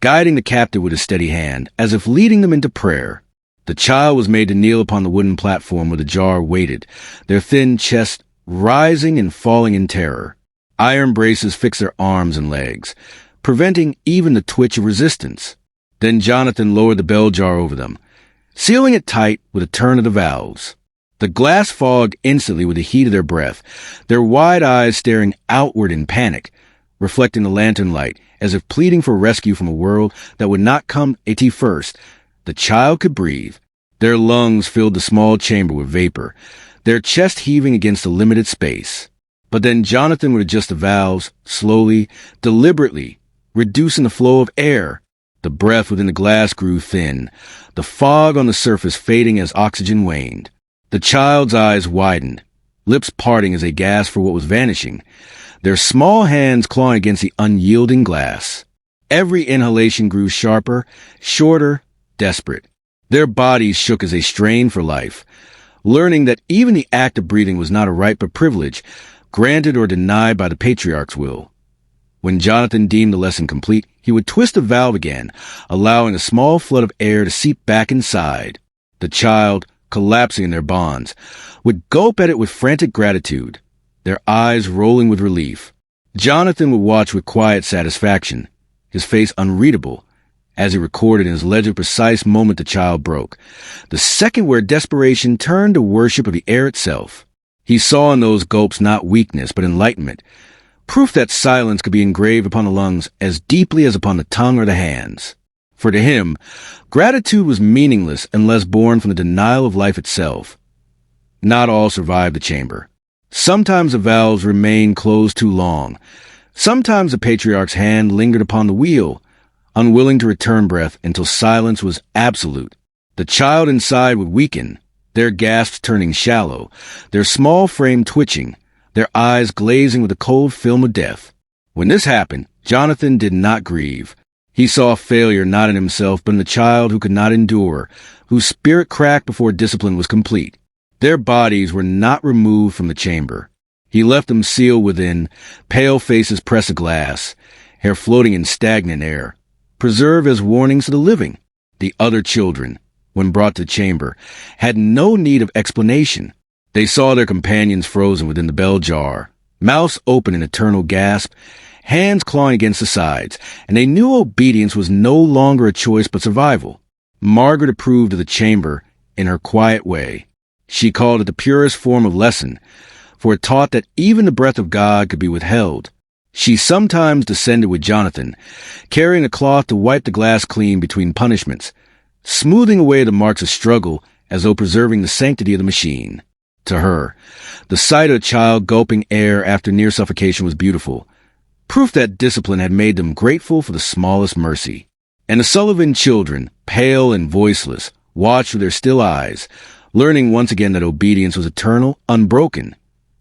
guiding the captive with a steady hand, as if leading them into prayer. The child was made to kneel upon the wooden platform where the jar waited, their thin chest rising and falling in terror. Iron braces fixed their arms and legs, preventing even the twitch of resistance. Then Jonathan lowered the bell jar over them, sealing it tight with a turn of the valves. The glass fogged instantly with the heat of their breath, their wide eyes staring outward in panic, reflecting the lantern light, as if pleading for rescue from a world that would not come at first. The child could breathe. Their lungs filled the small chamber with vapor, their chest heaving against the limited space. But then Jonathan would adjust the valves, slowly, deliberately, reducing the flow of air. The breath within the glass grew thin, the fog on the surface fading as oxygen waned. The child's eyes widened, lips parting as they gasped for what was vanishing, their small hands clawing against the unyielding glass. Every inhalation grew sharper, shorter, desperate. Their bodies shook as they strained for life, learning that even the act of breathing was not a right but privilege, granted or denied by the patriarch's will. When Jonathan deemed the lesson complete, he would twist the valve again, allowing a small flood of air to seep back inside. The child, collapsing in their bonds, would gulp at it with frantic gratitude, their eyes rolling with relief. Jonathan would watch with quiet satisfaction, his face unreadable, as he recorded in his ledger the precise moment the child broke, the second where desperation turned to worship of the air itself. He saw in those gulps not weakness but enlightenment, proof that silence could be engraved upon the lungs as deeply as upon the tongue or the hands. For to him, gratitude was meaningless unless born from the denial of life itself. Not all survived the chamber. Sometimes the valves remained closed too long. Sometimes the patriarch's hand lingered upon the wheel, unwilling to return breath until silence was absolute. The child inside would weaken, their gasps turning shallow, their small frame twitching, their eyes glazing with the cold film of death. When this happened, Jonathan did not grieve. He saw failure not in himself but in the child who could not endure, whose spirit cracked before discipline was complete. Their bodies were not removed from the chamber. He left them sealed within, pale faces pressed to glass, hair floating in stagnant air, preserved as warnings to the living. The other children, when brought to the chamber, had no need of explanation. They saw their companions frozen within the bell jar, mouths open in eternal gasp, hands clawing against the sides, and they knew obedience was no longer a choice but survival. Margaret approved of the chamber in her quiet way. She called it the purest form of lesson, for it taught that even the breath of God could be withheld. She sometimes descended with Jonathan, carrying a cloth to wipe the glass clean between punishments, smoothing away the marks of struggle as though preserving the sanctity of the machine. To her, the sight of a child gulping air after near suffocation was beautiful, proof that discipline had made them grateful for the smallest mercy. And the Sullivan children, pale and voiceless, watched with their still eyes, learning once again that obedience was eternal, unbroken.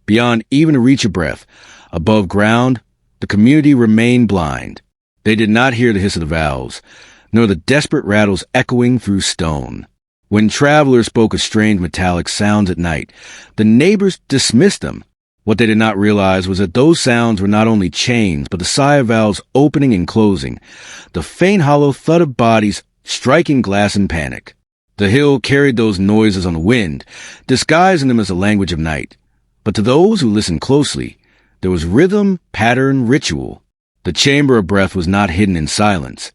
Beyond even a reach of breath, above ground, the community remained blind. They did not hear the hiss of the valves, nor the desperate rattles echoing through stone. When travelers spoke of strange metallic sounds at night, the neighbors dismissed them. What they did not realize was that those sounds were not only chains, but the sigh of valves opening and closing, the faint hollow thud of bodies striking glass in panic. The hill carried those noises on the wind, disguising them as the language of night. But to those who listened closely, there was rhythm, pattern, ritual. The chamber of breath was not hidden in silence.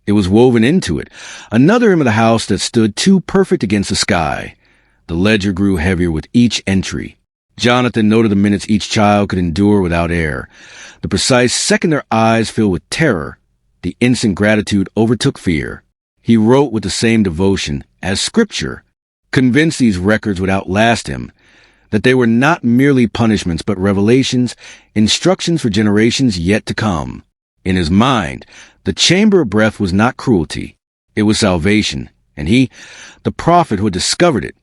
It was woven into it, another hymn of the house that stood too perfect against the sky. The ledger grew heavier with each entry. Jonathan noted the minutes each child could endure without air, the precise second their eyes filled with terror. The instant gratitude overtook fear. He wrote with the same devotion as Scripture, convinced these records would outlast him, that they were not merely punishments but revelations, instructions for generations yet to come. In his mind, the chamber of breath was not cruelty. It was salvation, and he, the prophet who had discovered it.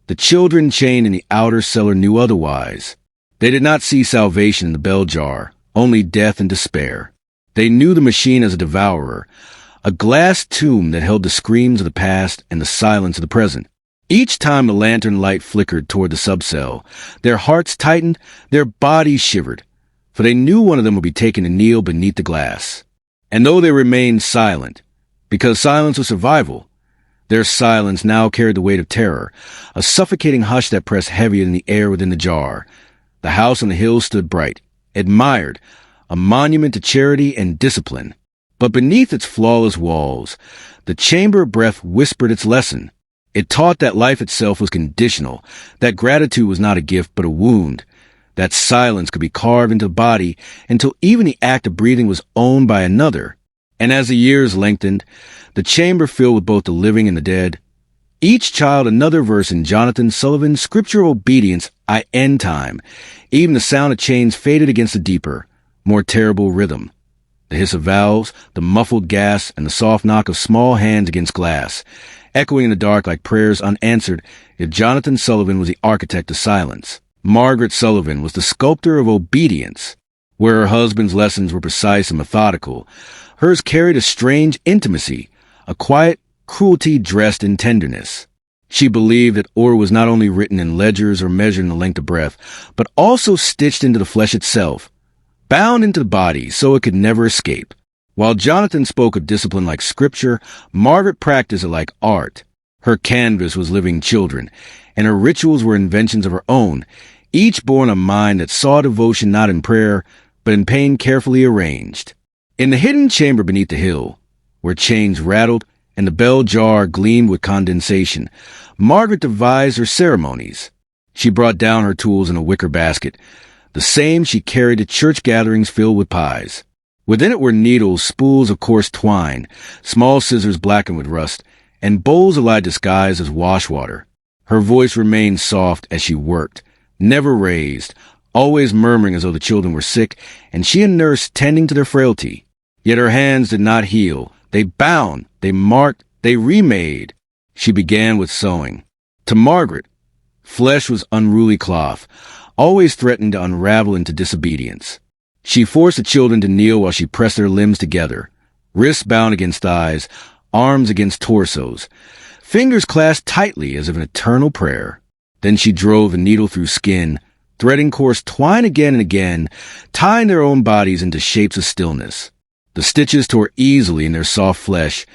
The children chained in the outer cellar knew otherwise. They did not see salvation in the bell jar, only death and despair. They knew the machine as a devourer, a glass tomb that held the screams of the past and the silence of the present. Each time the lantern light flickered toward the subcell, their hearts tightened, their bodies shivered, for they knew one of them would be taken to kneel beneath the glass. And though they remained silent, because silence was survival, their silence now carried the weight of terror, a suffocating hush that pressed heavier than the air within the jar. The house on the hill stood bright, admired, a monument to charity and discipline. But beneath its flawless walls, the chamber of breath whispered its lesson. It taught that life itself was conditional, that gratitude was not a gift but a wound, that silence could be carved into the body until even the act of breathing was owned by another. And as the years lengthened, the chamber filled with both the living and the dead. Each child another verse in Jonathan Sullivan's scriptural obedience, I end time. Even the sound of chains faded against the deeper, more terrible rhythm. The hiss of valves, the muffled gas, and the soft knock of small hands against glass, echoing in the dark like prayers unanswered if Jonathan Sullivan was the architect of silence. Margaret Sullivan was the sculptor of obedience. Where her husband's lessons were precise and methodical, hers carried a strange intimacy, a quiet cruelty dressed in tenderness. She believed that order was not only written in ledgers or measured in the length of breath, but also stitched into the flesh itself, bound into the body so it could never escape. While Jonathan spoke of discipline like scripture, Margaret practiced it like art. Her canvas was living children, and her rituals were inventions of her own, each born of mind that saw devotion not in prayer, but in pain carefully arranged. In the hidden chamber beneath the hill, where chains rattled and the bell jar gleamed with condensation, Margaret devised her ceremonies. She brought down her tools in a wicker basket, the same she carried to church gatherings filled with pies. Within it were needles, spools of coarse twine, small scissors blackened with rust, and bowls of light disguised as washwater. Her voice remained soft as she worked, never raised, always murmuring as though the children were sick, and she a nurse tending to their frailty. Yet her hands did not heal. They bound, they marked, they remade. She began with sewing. To Margaret, flesh was unruly cloth, always threatening to unravel into disobedience. She forced the children to kneel while she pressed their limbs together, wrists bound against thighs, arms against torsos, fingers clasped tightly as if an eternal prayer. Then she drove the needle through skin, threading coarse twine again and again, tying their own bodies into shapes of stillness. The stitches tore easily in their soft flesh,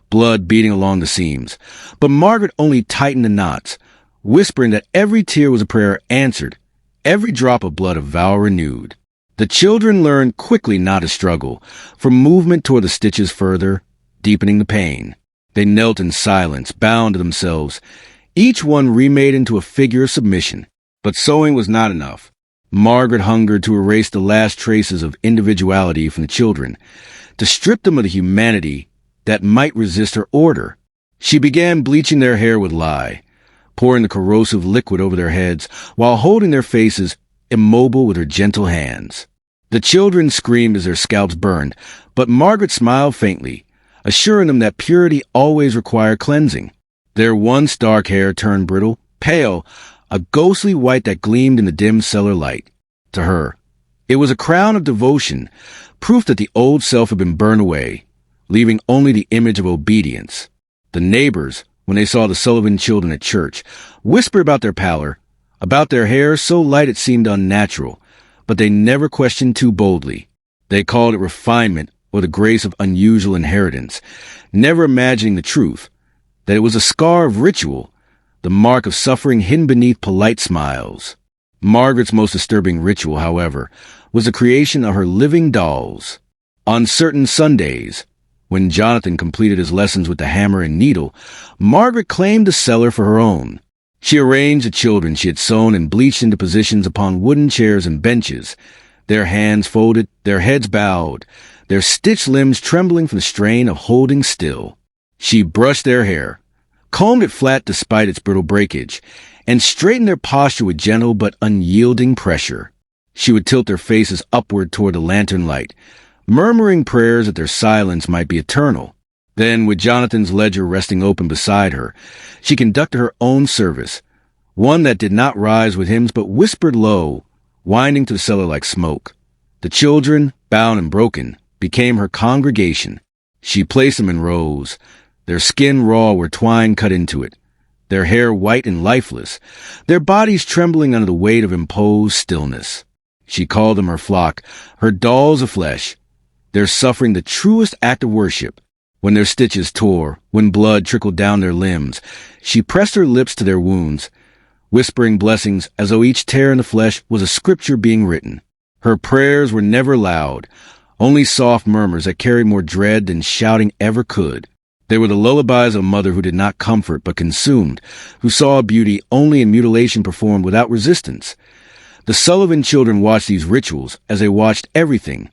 blood beading along the seams. But Margaret only tightened the knots, whispering that every tear was a prayer answered, every drop of blood a vow renewed. The children learned quickly not to struggle, for movement tore the stitches further, deepening the pain. They knelt in silence, bound to themselves, each one remade into a figure of submission. But sewing was not enough. Margaret hungered to erase the last traces of individuality from the children, to strip them of the humanity that might resist her order. She began bleaching their hair with lye, pouring the corrosive liquid over their heads while holding their faces immobile with her gentle hands. The children screamed as their scalps burned, but Margaret smiled faintly, assuring them that purity always required cleansing. Their once dark hair turned brittle, pale, a ghostly white that gleamed in the dim cellar light. To her, it was a crown of devotion, proof that the old self had been burned away, leaving only the image of obedience. The neighbors, when they saw the Sullivan children at church, whispered about their pallor, about their hair so light it seemed unnatural, but they never questioned too boldly. They called it refinement or the grace of unusual inheritance, never imagining the truth, that it was a scar of ritual, the mark of suffering hidden beneath polite smiles. Margaret's most disturbing ritual, however, was the creation of her living dolls. On certain Sundays, when Jonathan completed his lessons with the hammer and needle, Margaret claimed the cellar for her own. She arranged the children she had sewn and bleached into positions upon wooden chairs and benches, their hands folded, their heads bowed, their stitched limbs trembling from the strain of holding still. She brushed their hair, combed it flat despite its brittle breakage, and straightened their posture with gentle but unyielding pressure. She would tilt their faces upward toward the lantern light, murmuring prayers that their silence might be eternal. Then, with Jonathan's ledger resting open beside her, she conducted her own service, one that did not rise with hymns but whispered low, winding to the cellar like smoke. The children, bound and broken, became her congregation. She placed them in rows, their skin raw where twine cut into it, their hair white and lifeless, their bodies trembling under the weight of imposed stillness. She called them her flock, her dolls of flesh, their suffering the truest act of worship. When their stitches tore, when blood trickled down their limbs, she pressed her lips to their wounds, whispering blessings as though each tear in the flesh was a scripture being written. Her prayers were never loud, only soft murmurs that carried more dread than shouting ever could. They were the lullabies of a mother who did not comfort but consumed, who saw beauty only in mutilation performed without resistance. The Sullivan children watched these rituals as they watched everything,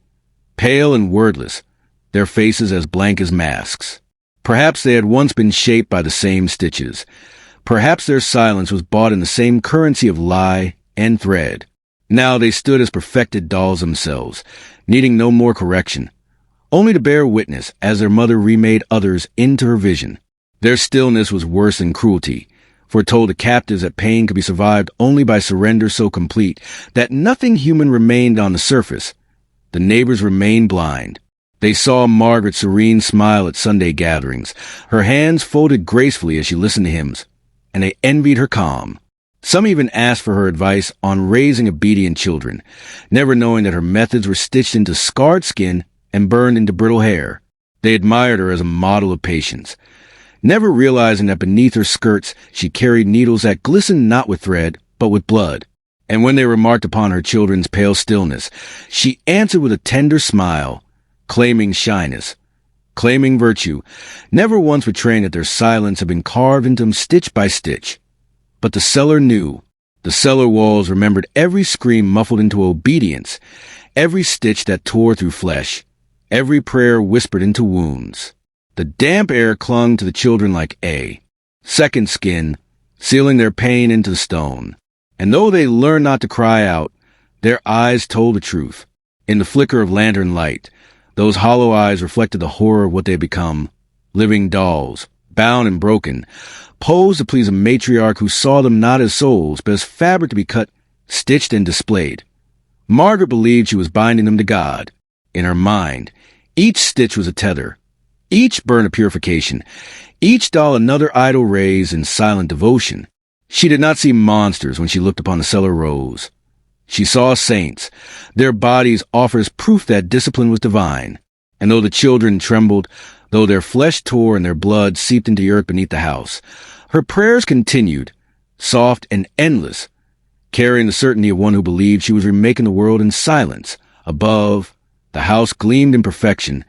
pale and wordless, their faces as blank as masks. Perhaps they had once been shaped by the same stitches. Perhaps their silence was bought in the same currency of lie and thread. Now they stood as perfected dolls themselves, needing no more correction, only to bear witness as their mother remade others into her vision. Their stillness was worse than cruelty, for it told the captives that pain could be survived only by surrender so complete that nothing human remained on the surface. The neighbors remained blind. They saw Margaret's serene smile at Sunday gatherings, her hands folded gracefully as she listened to hymns, and they envied her calm. Some even asked for her advice on raising obedient children, never knowing that her methods were stitched into scarred skin and burned into brittle hair. They admired her as a model of patience, never realizing that beneath her skirts she carried needles that glistened not with thread, but with blood. And when they remarked upon her children's pale stillness, she answered with a tender smile, claiming shyness, claiming virtue, never once betraying that their silence had been carved into them stitch by stitch. But the cellar knew. The cellar walls remembered every scream muffled into obedience, every stitch that tore through flesh, every prayer whispered into wounds. The damp air clung to the children like a second skin, sealing their pain into the stone. And though they learned not to cry out, their eyes told the truth. In the flicker of lantern light, those hollow eyes reflected the horror of what they had become, living dolls, bound and broken, posed to please a matriarch who saw them not as souls, but as fabric to be cut, stitched, and displayed. Margaret believed she was binding them to God. In her mind, each stitch was a tether, each burn a purification, each doll another idol raised in silent devotion. She did not see monsters when she looked upon the cellar rows. She saw saints. Their bodies offered as proof that discipline was divine. And though the children trembled, though their flesh tore and their blood seeped into the earth beneath the house, her prayers continued, soft and endless, carrying the certainty of one who believed she was remaking the world in silence. Above, the house gleamed in perfection,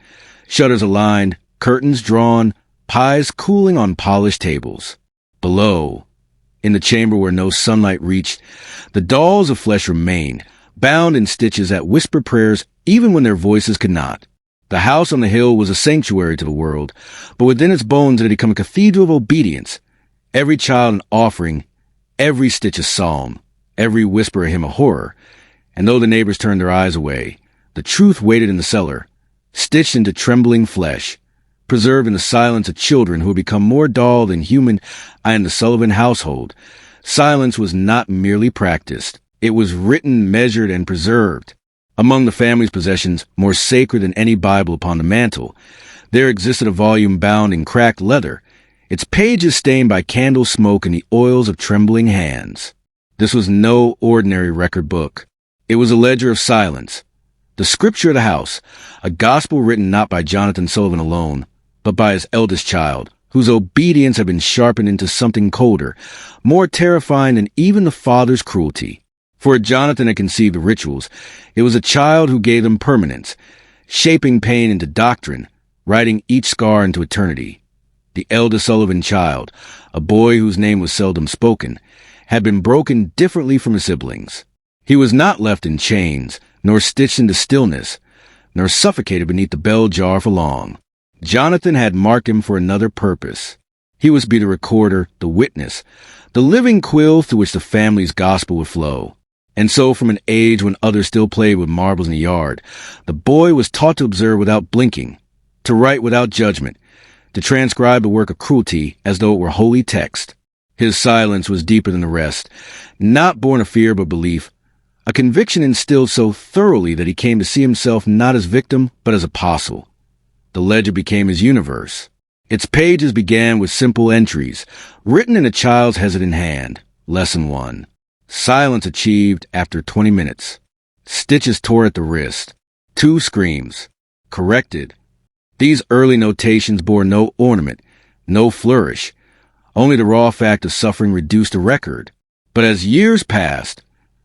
shutters aligned, curtains drawn, pies cooling on polished tables. Below, in the chamber where no sunlight reached, the dolls of flesh remained, bound in stitches that whispered prayers even when their voices could not. The house on the hill was a sanctuary to the world, but within its bones it had become a cathedral of obedience. Every child an offering, every stitch a psalm, every whisper a hymn of horror. And though the neighbors turned their eyes away, the truth waited in the cellar, stitched into trembling flesh, preserved in the silence of children who had become more dull than human in the Sullivan household. Silence was not merely practiced. It was written, measured, and preserved. Among the family's possessions, more sacred than any Bible upon the mantel, there existed a volume bound in cracked leather, its pages stained by candle smoke and the oils of trembling hands. This was no ordinary record book. It was a ledger of silence, the scripture of the house, a gospel written not by Jonathan Sullivan alone, but by his eldest child, whose obedience had been sharpened into something colder, more terrifying than even the father's cruelty. For Jonathan had conceived the rituals. It was a child who gave them permanence, shaping pain into doctrine, writing each scar into eternity. The eldest Sullivan child, a boy whose name was seldom spoken, had been broken differently from his siblings. He was not left in chains, nor stitched into stillness, nor suffocated beneath the bell jar for long. Jonathan had marked him for another purpose. He was to be the recorder, the witness, the living quill through which the family's gospel would flow. And so from an age when others still played with marbles in the yard, the boy was taught to observe without blinking, to write without judgment, to transcribe the work of cruelty as though it were holy text. His silence was deeper than the rest, not born of fear but belief, a conviction instilled so thoroughly that he came to see himself not as victim but as apostle. The ledger became his universe. Its pages began with simple entries, written in a child's hesitant hand. Lesson 1. Silence achieved after 20 minutes. Stitches tore at the wrist. 2 screams. Corrected. These early notations bore no ornament, no flourish. Only the raw fact of suffering reduced the record. But as years passed,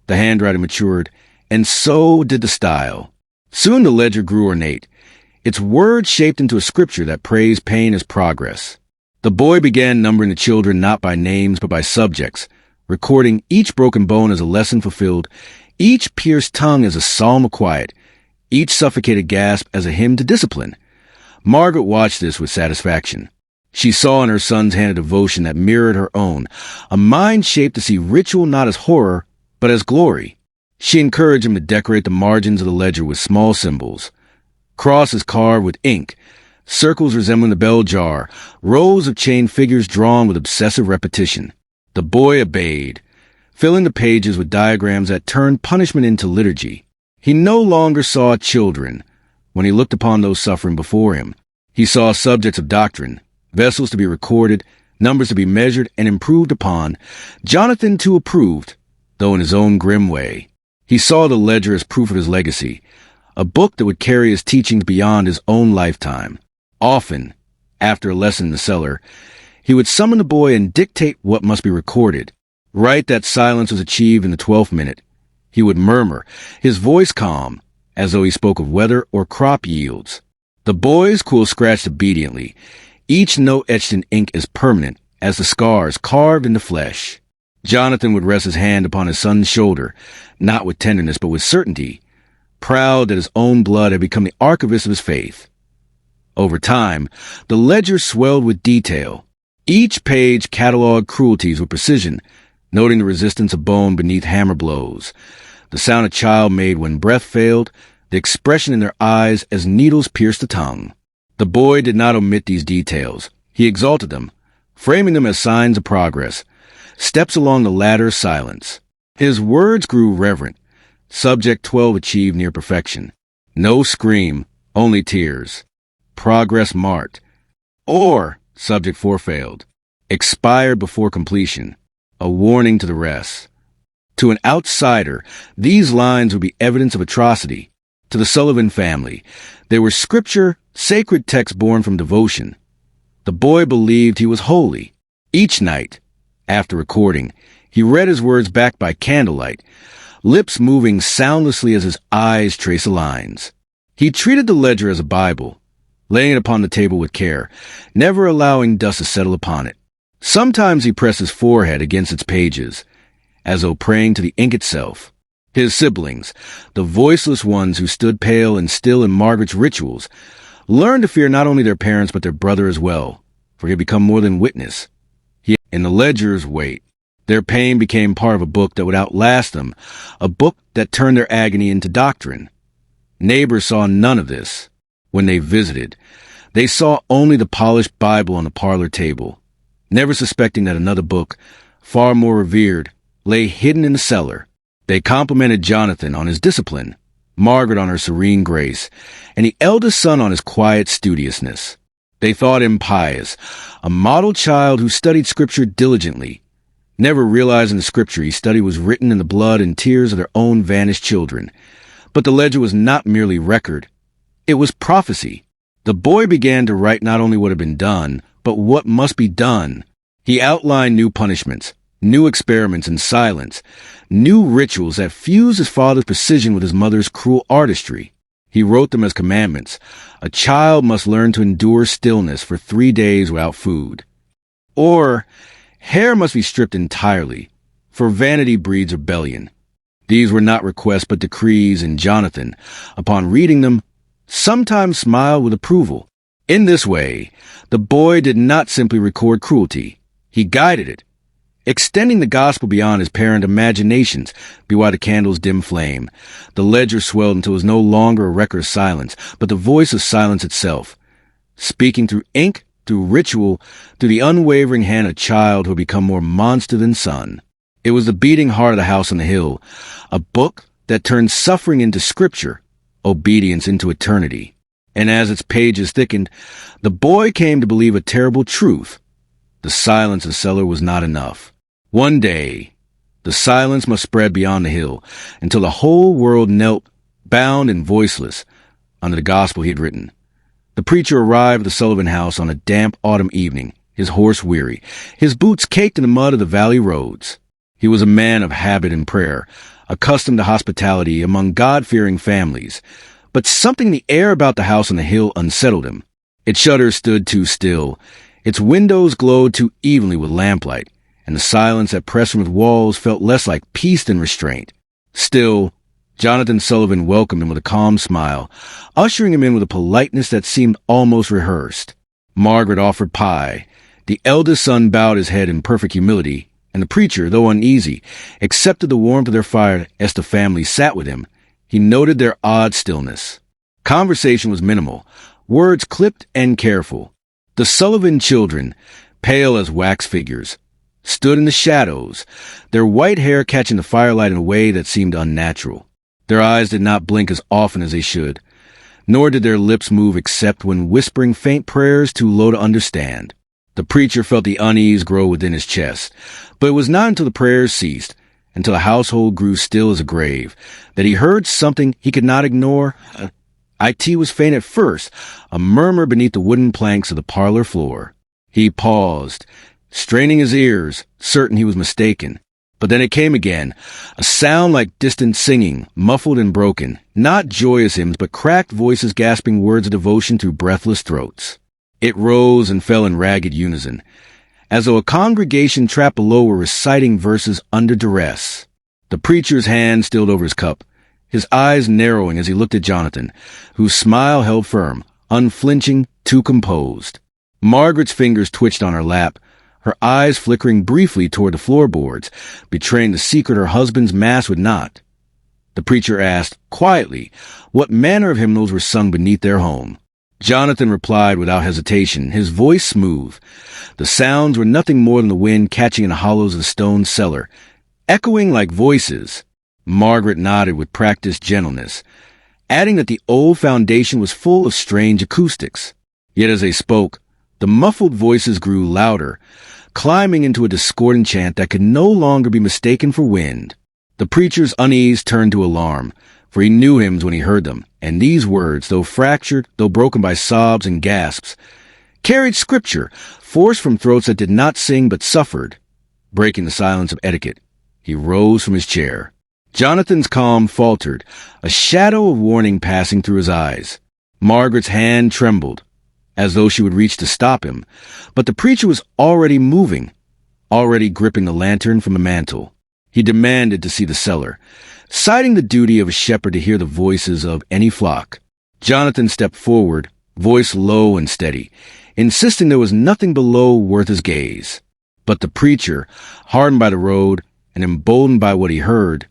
the handwriting matured, and so did the style. Soon the ledger grew ornate, its words shaped into a scripture that praised pain as progress. The boy began numbering the children not by names but by subjects, recording each broken bone as a lesson fulfilled, each pierced tongue as a psalm of quiet, each suffocated gasp as a hymn to discipline. Margaret watched this with satisfaction. She saw in her son's hand a devotion that mirrored her own, a mind shaped to see ritual not as horror, but as glory. She encouraged him to decorate the margins of the ledger with small symbols, crosses carved with ink, circles resembling the bell jar, rows of chained figures drawn with obsessive repetition. The boy obeyed, filling the pages with diagrams that turned punishment into liturgy. He no longer saw children when he looked upon those suffering before him. He saw subjects of doctrine, vessels to be recorded, numbers to be measured and improved upon. Jonathan too approved, though in his own grim way. He saw the ledger as proof of his legacy, a book that would carry his teachings beyond his own lifetime. Often, after a lesson in the cellar, he would summon the boy and dictate what must be recorded. Right that silence was achieved in the 12th minute. He would murmur, his voice calm, as though he spoke of weather or crop yields. The boy's quill scratched obediently, each note etched in ink as permanent as the scars carved into flesh. Jonathan would rest his hand upon his son's shoulder, not with tenderness but with certainty, proud that his own blood had become the archivist of his faith. Over time, the ledger swelled with detail. Each page cataloged cruelties with precision, noting the resistance of bone beneath hammer blows, the sound a child made when breath failed, the expression in their eyes as needles pierced the tongue. The boy did not omit these details. He exalted them, framing them as signs of progress, steps along the ladder of silence. His words grew reverent. Subject 12 achieved near perfection. No scream, only tears. Progress marked. Or, subject 4 failed. Expired before completion. a warning to the rest. To an outsider, these lines would be evidence of atrocity. To the Sullivan family, they were scripture, sacred texts born from devotion. The boy believed he was holy. Each night, after recording, he read his words back by candlelight, lips moving soundlessly as his eyes traced the lines. He treated the ledger as a Bible, laying it upon the table with care, never allowing dust to settle upon it. Sometimes he pressed his forehead against its pages, as though praying to the ink itself. His siblings, the voiceless ones who stood pale and still in Margaret's rituals, learned to fear not only their parents but their brother as well, for he had become more than witness. In the ledger's weight, their pain became part of a book that would outlast them, a book that turned their agony into doctrine. Neighbors saw none of this. When they visited, they saw only the polished Bible on the parlor table, never suspecting that another book, far more revered, lay hidden in the cellar. They complimented Jonathan on his discipline, Margaret on her serene grace, and the eldest son on his quiet studiousness. They thought him pious, a model child who studied Scripture diligently, never realizing the Scripture he studied was written in the blood and tears of their own vanished children. But the ledger was not merely record. It was prophecy. The boy began to write not only what had been done, but what must be done. He outlined new punishments, new experiments in silence, new rituals that fused his father's precision with his mother's cruel artistry. He wrote them as commandments. A child must learn to endure stillness for 3 days without food. Or, hair must be stripped entirely, for vanity breeds rebellion. These were not requests but decrees, and Jonathan, upon reading them, sometimes smiled with approval. In this way, the boy did not simply record cruelty. He guided it, extending the gospel beyond his parent imaginations, by the candle's dim flame. The ledger swelled until it was no longer a record of silence, but the voice of silence itself, speaking through ink, through ritual, through the unwavering hand of a child who had become more monster than son. It was the beating heart of the house on the hill, a book that turned suffering into scripture, obedience into eternity. And as its pages thickened, the boy came to believe a terrible truth. The silence of the cellar was not enough. One day, the silence must spread beyond the hill, until the whole world knelt, bound and voiceless, under the gospel he had written. The preacher arrived at the Sullivan house on a damp autumn evening, his horse weary, his boots caked in the mud of the valley roads. He was a man of habit and prayer, accustomed to hospitality among God-fearing families, but something in the air about the house on the hill unsettled him. Its shutters stood too still, its windows glowed too evenly with lamplight, and the silence that pressed from its walls felt less like peace than restraint. Still, Jonathan Sullivan welcomed him with a calm smile, ushering him in with a politeness that seemed almost rehearsed. Margaret offered pie. The eldest son bowed his head in perfect humility, and the preacher, though uneasy, accepted the warmth of their fire as the family sat with him. He noted their odd stillness. Conversation was minimal, words clipped and careful. The Sullivan children, pale as wax figures, stood in the shadows, their white hair catching the firelight in a way that seemed unnatural. Their eyes did not blink as often as they should, nor did their lips move except when whispering faint prayers too low to understand. The preacher felt the unease grow within his chest, but it was not until the prayers ceased, until the household grew still as a grave, that he heard something he could not ignore. It was faint at first, a murmur beneath the wooden planks of the parlor floor. He paused, straining his ears, certain he was mistaken. But then it came again, a sound like distant singing, muffled and broken, not joyous hymns, but cracked voices gasping words of devotion through breathless throats. It rose and fell in ragged unison, as though a congregation trapped below were reciting verses under duress. The preacher's hand stilled over his cup, his eyes narrowing as he looked at Jonathan, whose smile held firm, unflinching, too composed. Margaret's fingers twitched on her lap, her eyes flickering briefly toward the floorboards, betraying the secret her husband's mass would not. The preacher asked, quietly, what manner of hymnals were sung beneath their home. Jonathan replied without hesitation, his voice smooth. The sounds were nothing more than the wind catching in the hollows of the stone cellar, echoing like voices. Margaret nodded with practiced gentleness, adding that the old foundation was full of strange acoustics. Yet as they spoke, the muffled voices grew louder, climbing into a discordant chant that could no longer be mistaken for wind. The preacher's unease turned to alarm, for he knew hymns when he heard them, and these words, though fractured, though broken by sobs and gasps, carried scripture, forced from throats that did not sing but suffered. Breaking the silence of etiquette, he rose from his chair. Jonathan's calm faltered, a shadow of warning passing through his eyes. Margaret's hand trembled, as though she would reach to stop him, but the preacher was already moving, already gripping the lantern from the mantel. He demanded to see the cellar, citing the duty of a shepherd to hear the voices of any flock. Jonathan stepped forward, voice low and steady, insisting there was nothing below worth his gaze. But the preacher, hardened by the road and emboldened by what he heard,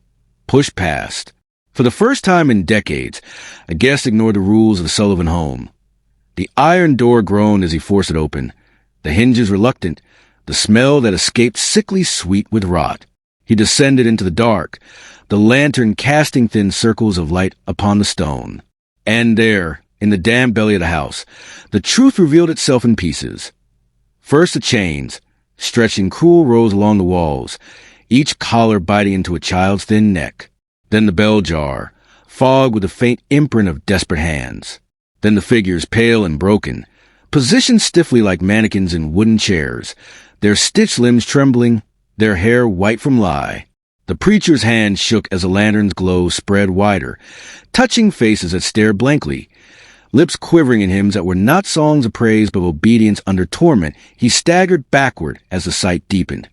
pushed past. For the first time in decades, a guest ignored the rules of the Sullivan home. The iron door groaned as he forced it open, the hinges reluctant, the smell that escaped sickly sweet with rot. He descended into the dark, the lantern casting thin circles of light upon the stone. And there, in the damp belly of the house, the truth revealed itself in pieces. First the chains, stretching cruel rows along the walls, each collar biting into a child's thin neck. Then the bell jar, fogged with a faint imprint of desperate hands. Then the figures, pale and broken, positioned stiffly like mannequins in wooden chairs, their stitched limbs trembling, their hair white from lye. The preacher's hand shook as the lantern's glow spread wider, touching faces that stared blankly. Lips quivering in hymns that were not songs of praise but of obedience under torment, he staggered backward as the sight deepened.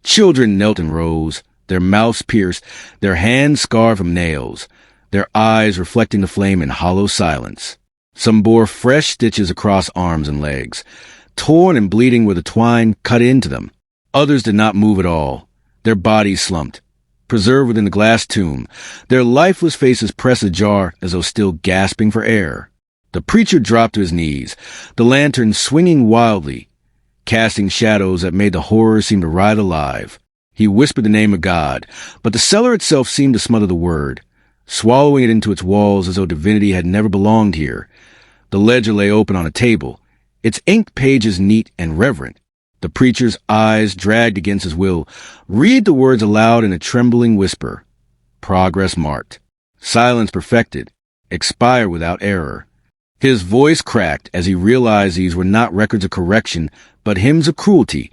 Children knelt and rose, their mouths pierced, their hands scarred from nails, their eyes reflecting the flame in hollow silence. Some bore fresh stitches across arms and legs, torn and bleeding where the twine cut into them. Others did not move at all, their bodies slumped, preserved within the glass tomb, their lifeless faces pressed ajar as though still gasping for air. The preacher dropped to his knees, the lantern swinging wildly, casting shadows that made the horror seem to writhe alive. He whispered the name of God, but the cellar itself seemed to smother the word, swallowing it into its walls as though divinity had never belonged here. The ledger lay open on a table, its inked pages neat and reverent. The preacher's eyes, dragged against his will, read the words aloud in a trembling whisper. Progress marked. Silence perfected. Expire without error. His voice cracked as he realized these were not records of correction, but hymns of cruelty,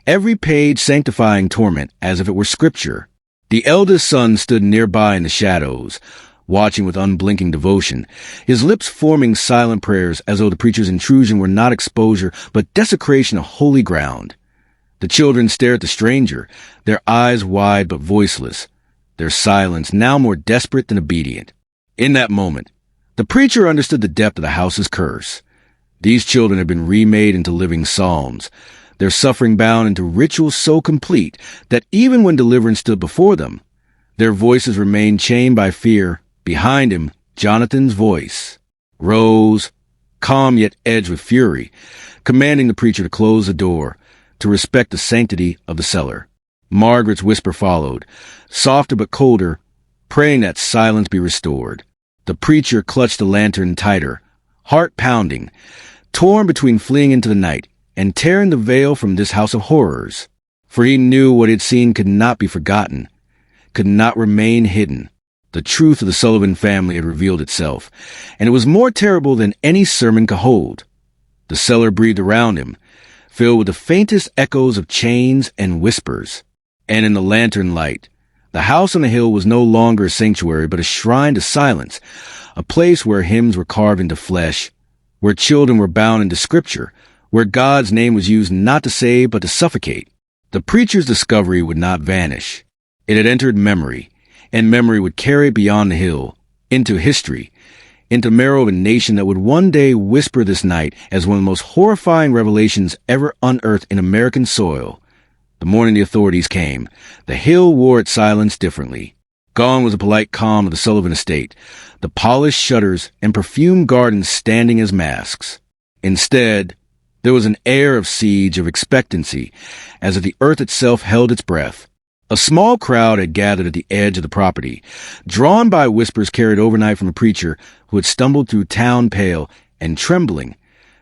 every page sanctifying torment as if it were scripture. The eldest son stood nearby in the shadows, watching with unblinking devotion, his lips forming silent prayers as though the preacher's intrusion were not exposure but desecration of holy ground. The children stared at the stranger, their eyes wide but voiceless, their silence now more desperate than obedient. In that moment, the preacher understood the depth of the house's curse. These children had been remade into living psalms, their suffering bound into rituals so complete that even when deliverance stood before them, their voices remained chained by fear. Behind him, Jonathan's voice rose, calm yet edged with fury, commanding the preacher to close the door, to respect the sanctity of the cellar. Margaret's whisper followed, softer but colder, praying that silence be restored. The preacher clutched the lantern tighter, heart pounding, torn between fleeing into the night and tearing the veil from this house of horrors. For he knew what he had seen could not be forgotten, could not remain hidden. The truth of the Sullivan family had revealed itself, and it was more terrible than any sermon could hold. The cellar breathed around him, filled with the faintest echoes of chains and whispers. And in the lantern light, the house on the hill was no longer a sanctuary but a shrine to silence, a place where hymns were carved into flesh, where children were bound into scripture, where God's name was used not to save but to suffocate. The preacher's discovery would not vanish. It had entered memory, and memory would carry it beyond the hill, into history, into marrow of a nation that would one day whisper this night as one of the most horrifying revelations ever unearthed in American soil. The morning the authorities came, the hill wore its silence differently. Gone was the polite calm of the Sullivan estate, the polished shutters and perfumed gardens standing as masks. Instead, there was an air of siege, of expectancy, as if the earth itself held its breath. A small crowd had gathered at the edge of the property, drawn by whispers carried overnight from a preacher who had stumbled through town pale and trembling,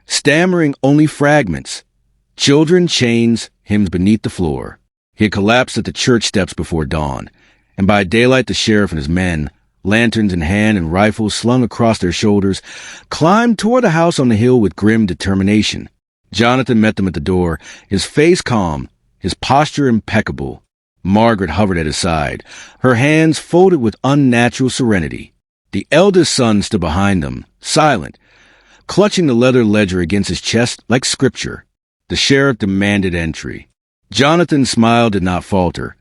stammering only fragments. Children, chains, hymns beneath the floor. He had collapsed at the church steps before dawn, and by daylight the sheriff and his men, lanterns in hand and rifles slung across their shoulders, climbed toward the house on the hill with grim determination. Jonathan met them at the door, his face calm, his posture impeccable. Margaret hovered at his side, her hands folded with unnatural serenity. The eldest son stood behind them, silent, clutching the leather ledger against his chest like scripture. The sheriff demanded entry. Jonathan's smile did not falter,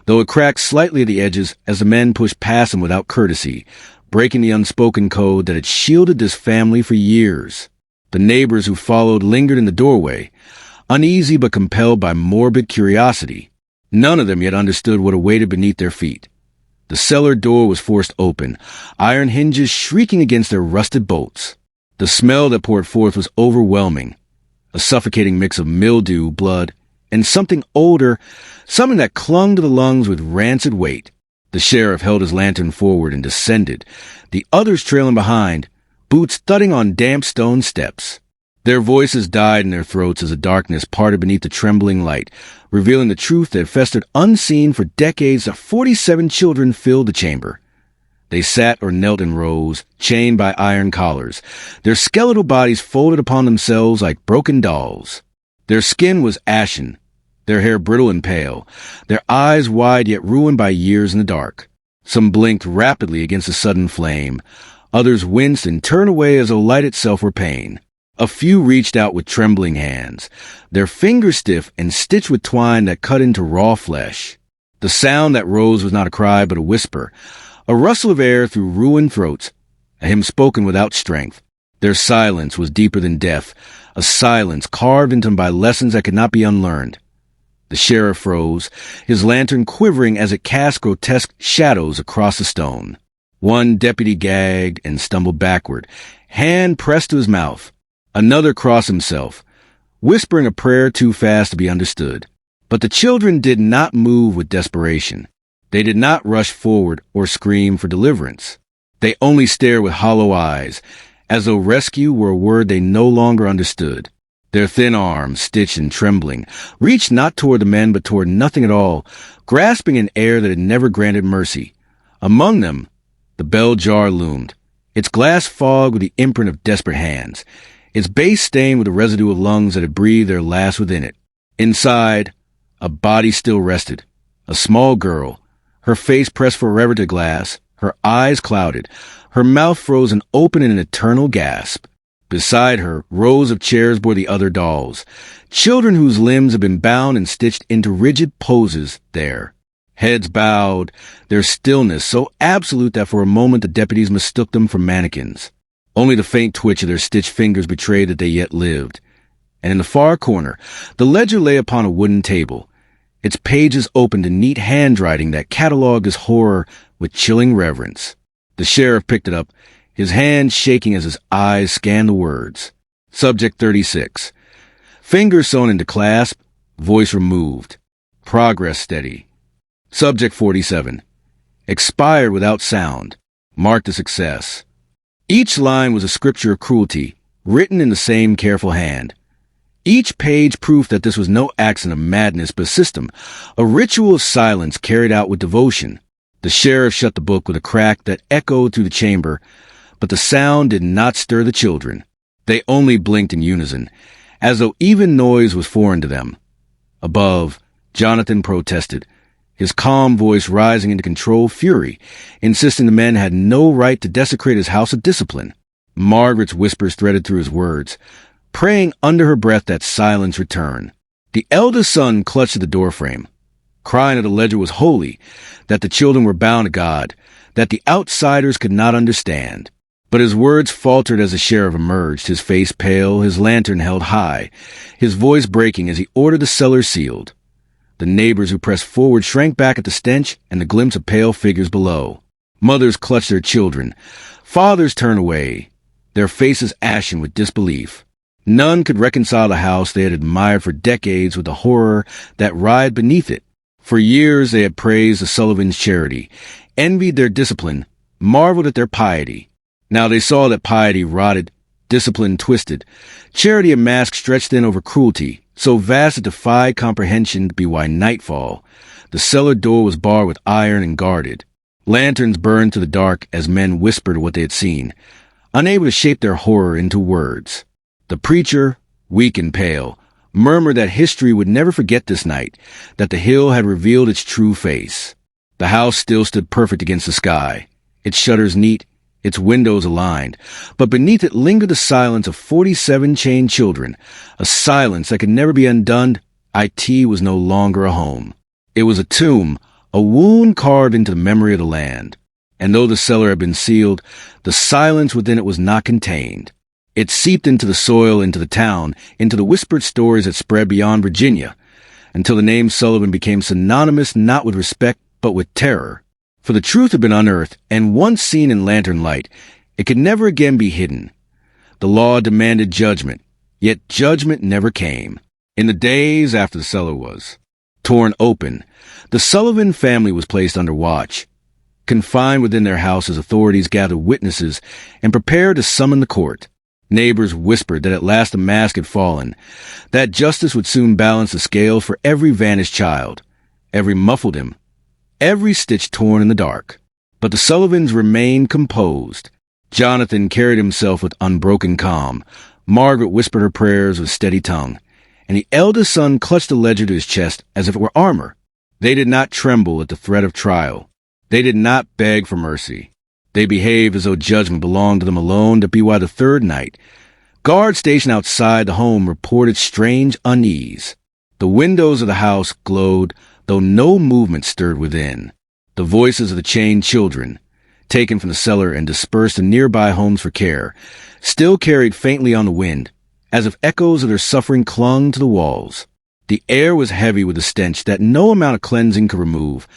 though it cracked slightly at the edges as the men pushed past him without courtesy, breaking the unspoken code that had shielded this family for years. The neighbors who followed lingered in the doorway, uneasy but compelled by morbid curiosity. None of them yet understood what awaited beneath their feet. The cellar door was forced open, iron hinges shrieking against their rusted bolts. The smell that poured forth was overwhelming, a suffocating mix of mildew, blood, and something older, something that clung to the lungs with rancid weight. The sheriff held his lantern forward and descended, the others trailing behind, boots thudding on damp stone steps. Their voices died in their throats as the darkness parted beneath the trembling light, revealing the truth that had festered unseen for decades that 47 children filled the chamber. They sat or knelt in rows, chained by iron collars, their skeletal bodies folded upon themselves like broken dolls. Their skin was ashen, their hair brittle and pale, their eyes wide yet ruined by years in the dark. Some blinked rapidly against the sudden flame, others winced and turned away as though light itself were pain. A few reached out with trembling hands, their fingers stiff and stitched with twine that cut into raw flesh. The sound that rose was not a cry but a whisper, a rustle of air through ruined throats, a hymn spoken without strength. Their silence was deeper than death, a silence carved into them by lessons that could not be unlearned. The sheriff froze, his lantern quivering as it cast grotesque shadows across the stone. One deputy gagged and stumbled backward, hand pressed to his mouth. Another crossed himself, whispering a prayer too fast to be understood. But the children did not move with desperation. They did not rush forward or scream for deliverance. They only stared with hollow eyes, as though rescue were a word they no longer understood. Their thin arms, stitched and trembling, reached not toward the men but toward nothing at all, grasping an air that had never granted mercy. Among them, the bell jar loomed, its glass fogged with the imprint of desperate hands, its base stained with the residue of lungs that had breathed their last within it. Inside, a body still rested, a small girl, her face pressed forever to glass, her eyes clouded, her mouth frozen open in an eternal gasp. Beside her, rows of chairs bore the other dolls, children whose limbs had been bound and stitched into rigid poses there. Heads bowed, their stillness so absolute that for a moment the deputies mistook them for mannequins. Only the faint twitch of their stitched fingers betrayed that they yet lived. And in the far corner, the ledger lay upon a wooden table, its pages opened in neat handwriting that catalogued his horror with chilling reverence. The sheriff picked it up, his hand shaking as his eyes scanned the words. Subject 36. Fingers sewn into clasp, voice removed. Progress steady. Subject 47. Expired without sound. Marked a success. Each line was a scripture of cruelty, written in the same careful hand. Each page proof that this was no accident of madness but system, a ritual of silence carried out with devotion. The sheriff shut the book with a crack that echoed through the chamber, but the sound did not stir the children. They only blinked in unison, as though even noise was foreign to them. Above, Jonathan protested, his calm voice rising into controlled fury, insisting the men had no right to desecrate his house of discipline. Margaret's whispers threaded through his words, praying under her breath that silence return. The eldest son clutched at the doorframe, crying that the ledger was holy, that the children were bound to God, that the outsiders could not understand. But his words faltered as the sheriff emerged, his face pale, his lantern held high, his voice breaking as he ordered the cellar sealed. The neighbors who pressed forward shrank back at the stench and the glimpse of pale figures below. Mothers clutched their children. Fathers turned away, their faces ashen with disbelief. None could reconcile the house they had admired for decades with the horror that writhed beneath it. For years they had praised the Sullivans' charity, envied their discipline, marveled at their piety. Now they saw that piety rotted, discipline twisted, charity a mask stretched thin over cruelty, so vast it defied comprehension to be why nightfall. The cellar door was barred with iron and guarded. Lanterns burned to the dark as men whispered what they had seen, unable to shape their horror into words. The preacher, weak and pale, murmured that history would never forget this night, that the hill had revealed its true face. The house still stood perfect against the sky, its shutters neat, its windows aligned, but beneath it lingered the silence of 47 chained children, a silence that could never be undone. It was no longer a home. It was a tomb, a wound carved into the memory of the land. And though the cellar had been sealed, the silence within it was not contained. It seeped into the soil, into the town, into the whispered stories that spread beyond Virginia, until the name Sullivan became synonymous not with respect but with terror. For the truth had been unearthed, and once seen in lantern light, it could never again be hidden. The law demanded judgment, yet judgment never came. In the days after the cellar was torn open, the Sullivan family was placed under watch. Confined within their houses, authorities gathered witnesses and prepared to summon the court. Neighbors whispered that at last the mask had fallen, that justice would soon balance the scales for every vanished child, every muffled hymn, every stitch torn in the dark. But the Sullivans remained composed. Jonathan carried himself with unbroken calm. Margaret whispered her prayers with steady tongue, and the eldest son clutched the ledger to his chest as if it were armor. They did not tremble at the threat of trial. They did not beg for mercy. They behaved as though judgment belonged to them alone. To be why the third night, guards stationed outside the home reported strange unease. The windows of the house glowed, though no movement stirred within. The voices of the chained children, taken from the cellar and dispersed in nearby homes for care, still carried faintly on the wind, as if echoes of their suffering clung to the walls. The air was heavy with a stench that no amount of cleansing could remove,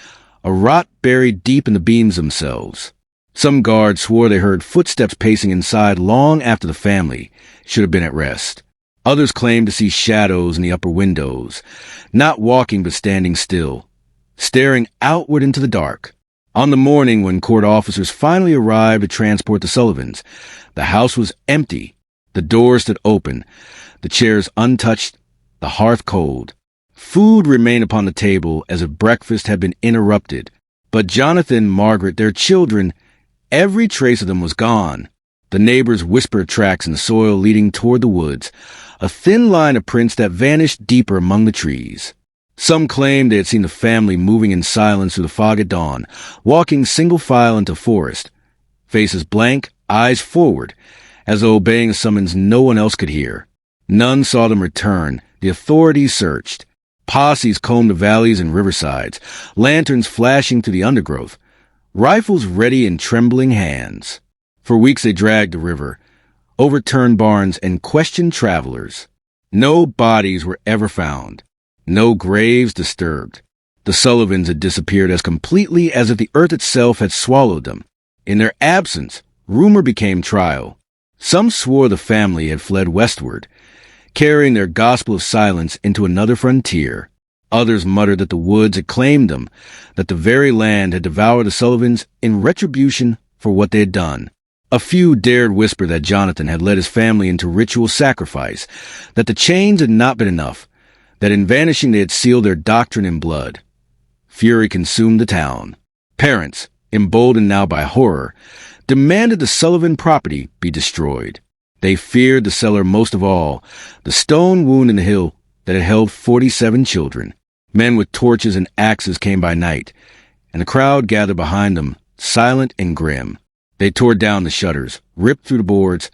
a rot buried deep in the beams themselves. Some guards swore they heard footsteps pacing inside long after the family should have been at rest. Others claimed to see shadows in the upper windows, not walking but standing still, staring outward into the dark. On the morning when court officers finally arrived to transport the Sullivans, the house was empty. The doors stood open, the chairs untouched, the hearth cold. Food remained upon the table as if breakfast had been interrupted. But Jonathan, Margaret, their children, every trace of them was gone. The neighbors whispered tracks in the soil leading toward the woods, a thin line of prints that vanished deeper among the trees. Some claimed they had seen the family moving in silence through the fog at dawn, walking single file into forest, faces blank, eyes forward, as though obeying a summons no one else could hear. None saw them return. The authorities searched. Posses combed the valleys and riversides, lanterns flashing through the undergrowth, rifles ready in trembling hands. For weeks they dragged the river, overturned barns, and questioned travelers. No bodies were ever found, no graves disturbed. The Sullivans had disappeared as completely as if the earth itself had swallowed them. In their absence, rumor became trial. Some swore the family had fled westward, carrying their gospel of silence into another frontier. Others muttered that the woods had claimed them, that the very land had devoured the Sullivans in retribution for what they had done. A few dared whisper that Jonathan had led his family into ritual sacrifice, that the chains had not been enough, that in vanishing they had sealed their doctrine in blood. Fury consumed the town. Parents, emboldened now by horror, demanded the Sullivan property be destroyed. They feared the cellar most of all, the stone wound in the hill that had held 47 children. Men with torches and axes came by night, and the crowd gathered behind them, silent and grim. They tore down the shutters, ripped through the boards,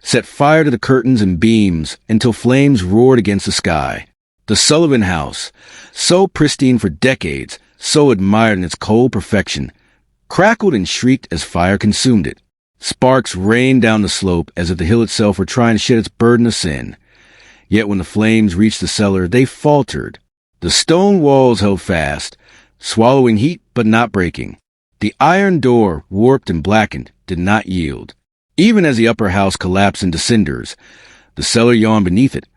set fire to the curtains and beams until flames roared against the sky. The Sullivan house, so pristine for decades, so admired in its cold perfection, crackled and shrieked as fire consumed it. Sparks rained down the slope as if the hill itself were trying to shed its burden of sin. Yet when the flames reached the cellar, they faltered. The stone walls held fast, swallowing heat but not breaking. The iron door, warped and blackened, did not yield. Even as the upper house collapsed into cinders, the cellar yawned beneath it,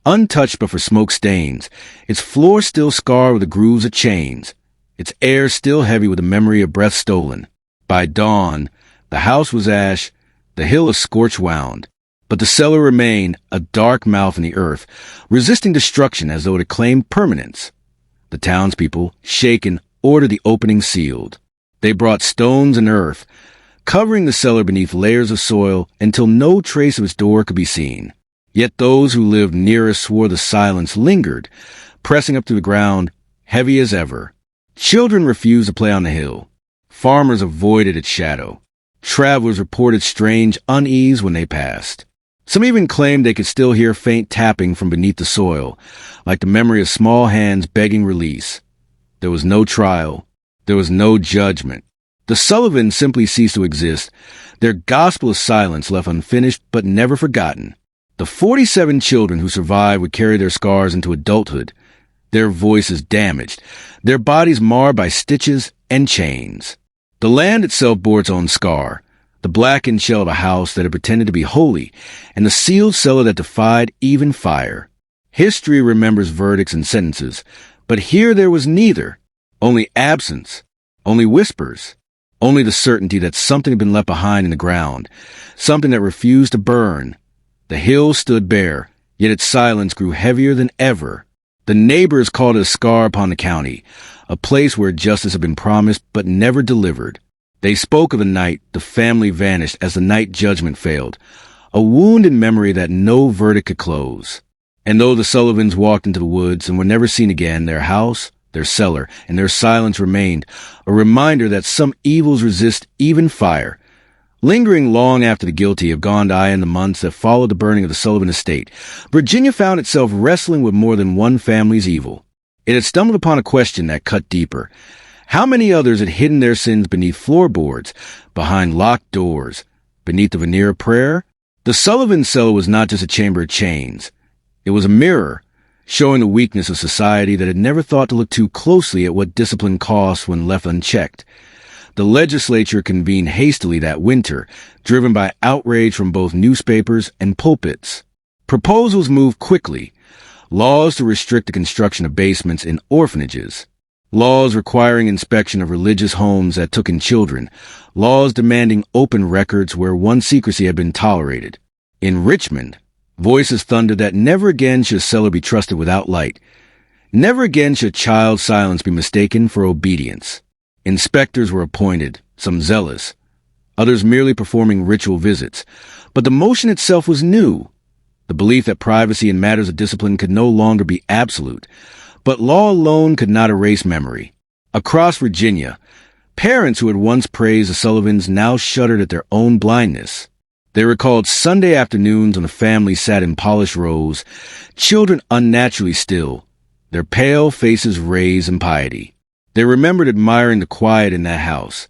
untouched but for smoke stains, its floor still scarred with the grooves of chains, its air still heavy with the memory of breath stolen. By dawn, the house was ash, the hill a scorched wound. But the cellar remained, a dark mouth in the earth, resisting destruction as though it had claimed permanence. The townspeople, shaken, ordered the opening sealed. They brought stones and earth, covering the cellar beneath layers of soil until no trace of its door could be seen. Yet those who lived nearest swore the silence lingered, pressing up to the ground, heavy as ever. Children refused to play on the hill. Farmers avoided its shadow. Travelers reported strange unease when they passed. Some even claimed they could still hear faint tapping from beneath the soil, like the memory of small hands begging release. There was no trial. There was no judgment. The Sullivans simply ceased to exist, their gospel of silence left unfinished but never forgotten. The 47 children who survived would carry their scars into adulthood, their voices damaged, their bodies marred by stitches and chains. The land itself bore its own scar, the blackened shell of a house that had pretended to be holy, and the sealed cellar that defied even fire. History remembers verdicts and sentences, but here there was neither. Only absence, only whispers, only the certainty that something had been left behind in the ground, something that refused to burn. The hill stood bare, yet its silence grew heavier than ever. The neighbors called it a scar upon the county, a place where justice had been promised but never delivered. They spoke of the night the family vanished as the night judgment failed, a wound in memory that no verdict could close. And though the Sullivans walked into the woods and were never seen again, their house, their cellar, and their silence remained, a reminder that some evils resist even fire. Lingering long after the guilty have gone by in the months that followed the burning of the Sullivan estate, Virginia found itself wrestling with more than one family's evil. It had stumbled upon a question that cut deeper. How many others had hidden their sins beneath floorboards, behind locked doors, beneath the veneer of prayer? The Sullivan cellar was not just a chamber of chains. It was a mirror, showing the weakness of society that had never thought to look too closely at what discipline costs when left unchecked. The legislature convened hastily that winter, driven by outrage from both newspapers and pulpits. Proposals moved quickly. Laws to restrict the construction of basements in orphanages. Laws requiring inspection of religious homes that took in children. Laws demanding open records where once secrecy had been tolerated. In Richmond, voices thundered that never again should a cellar be trusted without light. Never again should child silence be mistaken for obedience. Inspectors were appointed, some zealous, others merely performing ritual visits. But the motion itself was new. The belief that privacy in matters of discipline could no longer be absolute. But law alone could not erase memory. Across Virginia, parents who had once praised the Sullivans now shuddered at their own blindness. They recalled Sunday afternoons when the family sat in polished rows, children unnaturally still, their pale faces raised in piety. They remembered admiring the quiet in that house,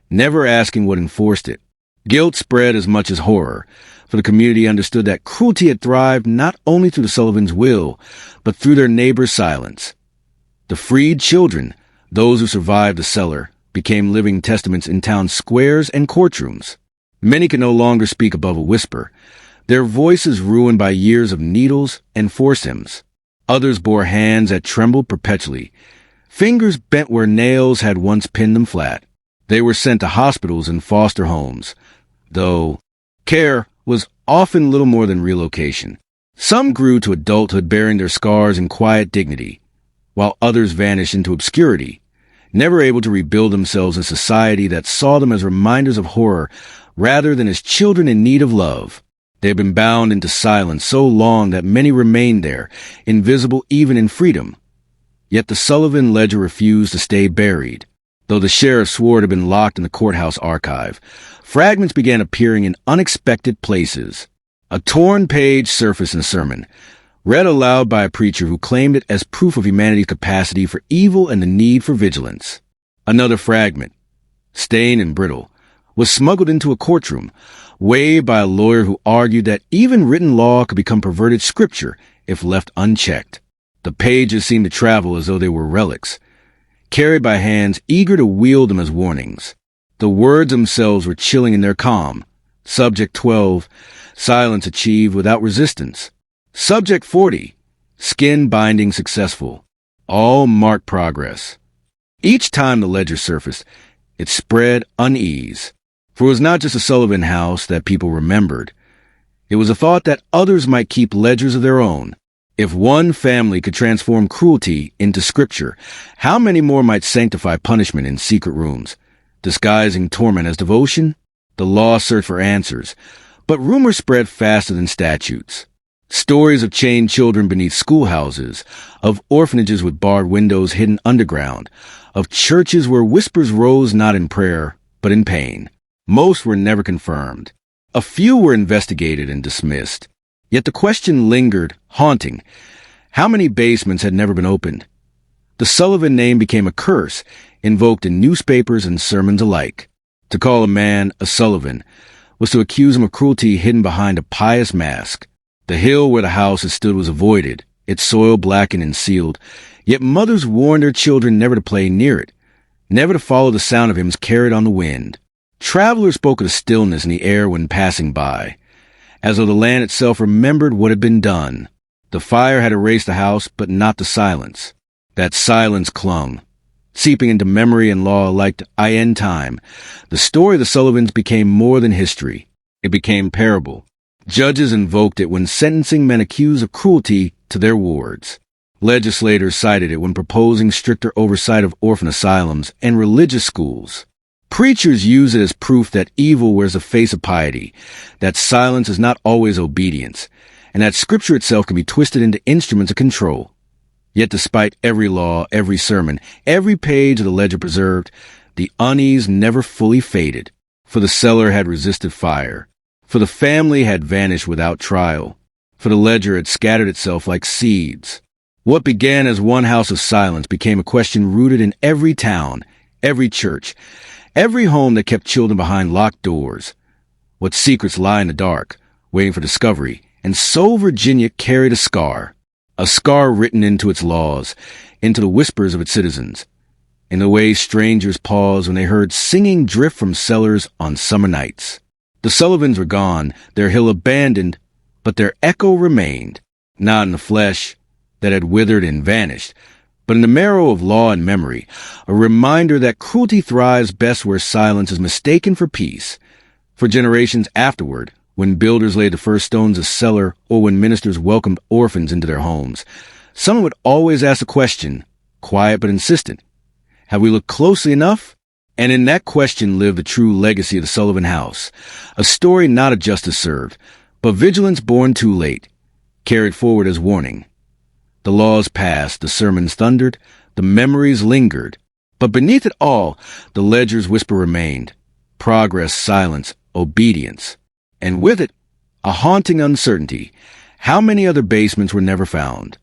never asking what enforced it. Guilt spread as much as horror, for the community understood that cruelty had thrived not only through the Sullivans' will, but through their neighbors' silence. The freed children, those who survived the cellar, became living testaments in town squares and courtrooms. Many could no longer speak above a whisper, their voices ruined by years of needles and forceps. Others bore hands that trembled perpetually, fingers bent where nails had once pinned them flat. They were sent to hospitals and foster homes, though care was often little more than relocation. Some grew to adulthood bearing their scars in quiet dignity, while others vanished into obscurity, never able to rebuild themselves in society that saw them as reminders of horror rather than as children in need of love. They had been bound into silence so long that many remained there, invisible even in freedom. Yet the Sullivan ledger refused to stay buried. Though the sheriff swore it had been locked in the courthouse archive, fragments began appearing in unexpected places. A torn page surfaced in a sermon, read aloud by a preacher who claimed it as proof of humanity's capacity for evil and the need for vigilance. Another fragment, stained and brittle, was smuggled into a courtroom, waved by a lawyer who argued that even written law could become perverted scripture if left unchecked. The pages seemed to travel as though they were relics, carried by hands eager to wield them as warnings. The words themselves were chilling in their calm. Subject 12, silence achieved without resistance. Subject 40, skin binding successful. All marked progress. Each time the ledger surfaced, it spread unease. For it was not just a Sullivan house that people remembered. It was a thought that others might keep ledgers of their own. If one family could transform cruelty into scripture, how many more might sanctify punishment in secret rooms? Disguising torment as devotion? The law searched for answers, but rumors spread faster than statutes. Stories of chained children beneath schoolhouses, of orphanages with barred windows hidden underground, of churches where whispers rose not in prayer, but in pain. Most were never confirmed. A few were investigated and dismissed. Yet the question lingered, haunting. How many basements had never been opened? The Sullivan name became a curse, invoked in newspapers and sermons alike. To call a man a Sullivan was to accuse him of cruelty hidden behind a pious mask. The hill where the house had stood was avoided, its soil blackened and sealed, yet mothers warned their children never to play near it, never to follow the sound of hymns carried on the wind. Travelers spoke of the stillness in the air when passing by, as though the land itself remembered what had been done. The fire had erased the house, but not the silence. That silence clung, seeping into memory and law alike to end time. The story of the Sullivans became more than history. It became parable. Judges invoked it when sentencing men accused of cruelty to their wards. Legislators cited it when proposing stricter oversight of orphan asylums and religious schools. Preachers use it as proof that evil wears a face of piety, that silence is not always obedience, and that Scripture itself can be twisted into instruments of control. Yet despite every law, every sermon, every page of the ledger preserved, the unease never fully faded, for the cellar had resisted fire, for the family had vanished without trial, for the ledger had scattered itself like seeds. What began as one house of silence became a question rooted in every town, every church, every home that kept children behind locked doors. What secrets lie in the dark, waiting for discovery, and so Virginia carried a scar written into its laws, into the whispers of its citizens, in the way strangers paused when they heard singing drift from cellars on summer nights. The Sullivans were gone, their hill abandoned, but their echo remained, not in the flesh that had withered and vanished, but in the marrow of law and memory, a reminder that cruelty thrives best where silence is mistaken for peace. For generations afterward, when builders laid the first stones of cellar or when ministers welcomed orphans into their homes, someone would always ask a question, quiet but insistent. Have we looked closely enough? And in that question lived the true legacy of the Sullivan house, a story not of justice served, but vigilance born too late, carried forward as warning. The laws passed, the sermons thundered, the memories lingered, but beneath it all, the ledger's whisper remained. Progress, silence, obedience. And with it, a haunting uncertainty. How many other basements were never found?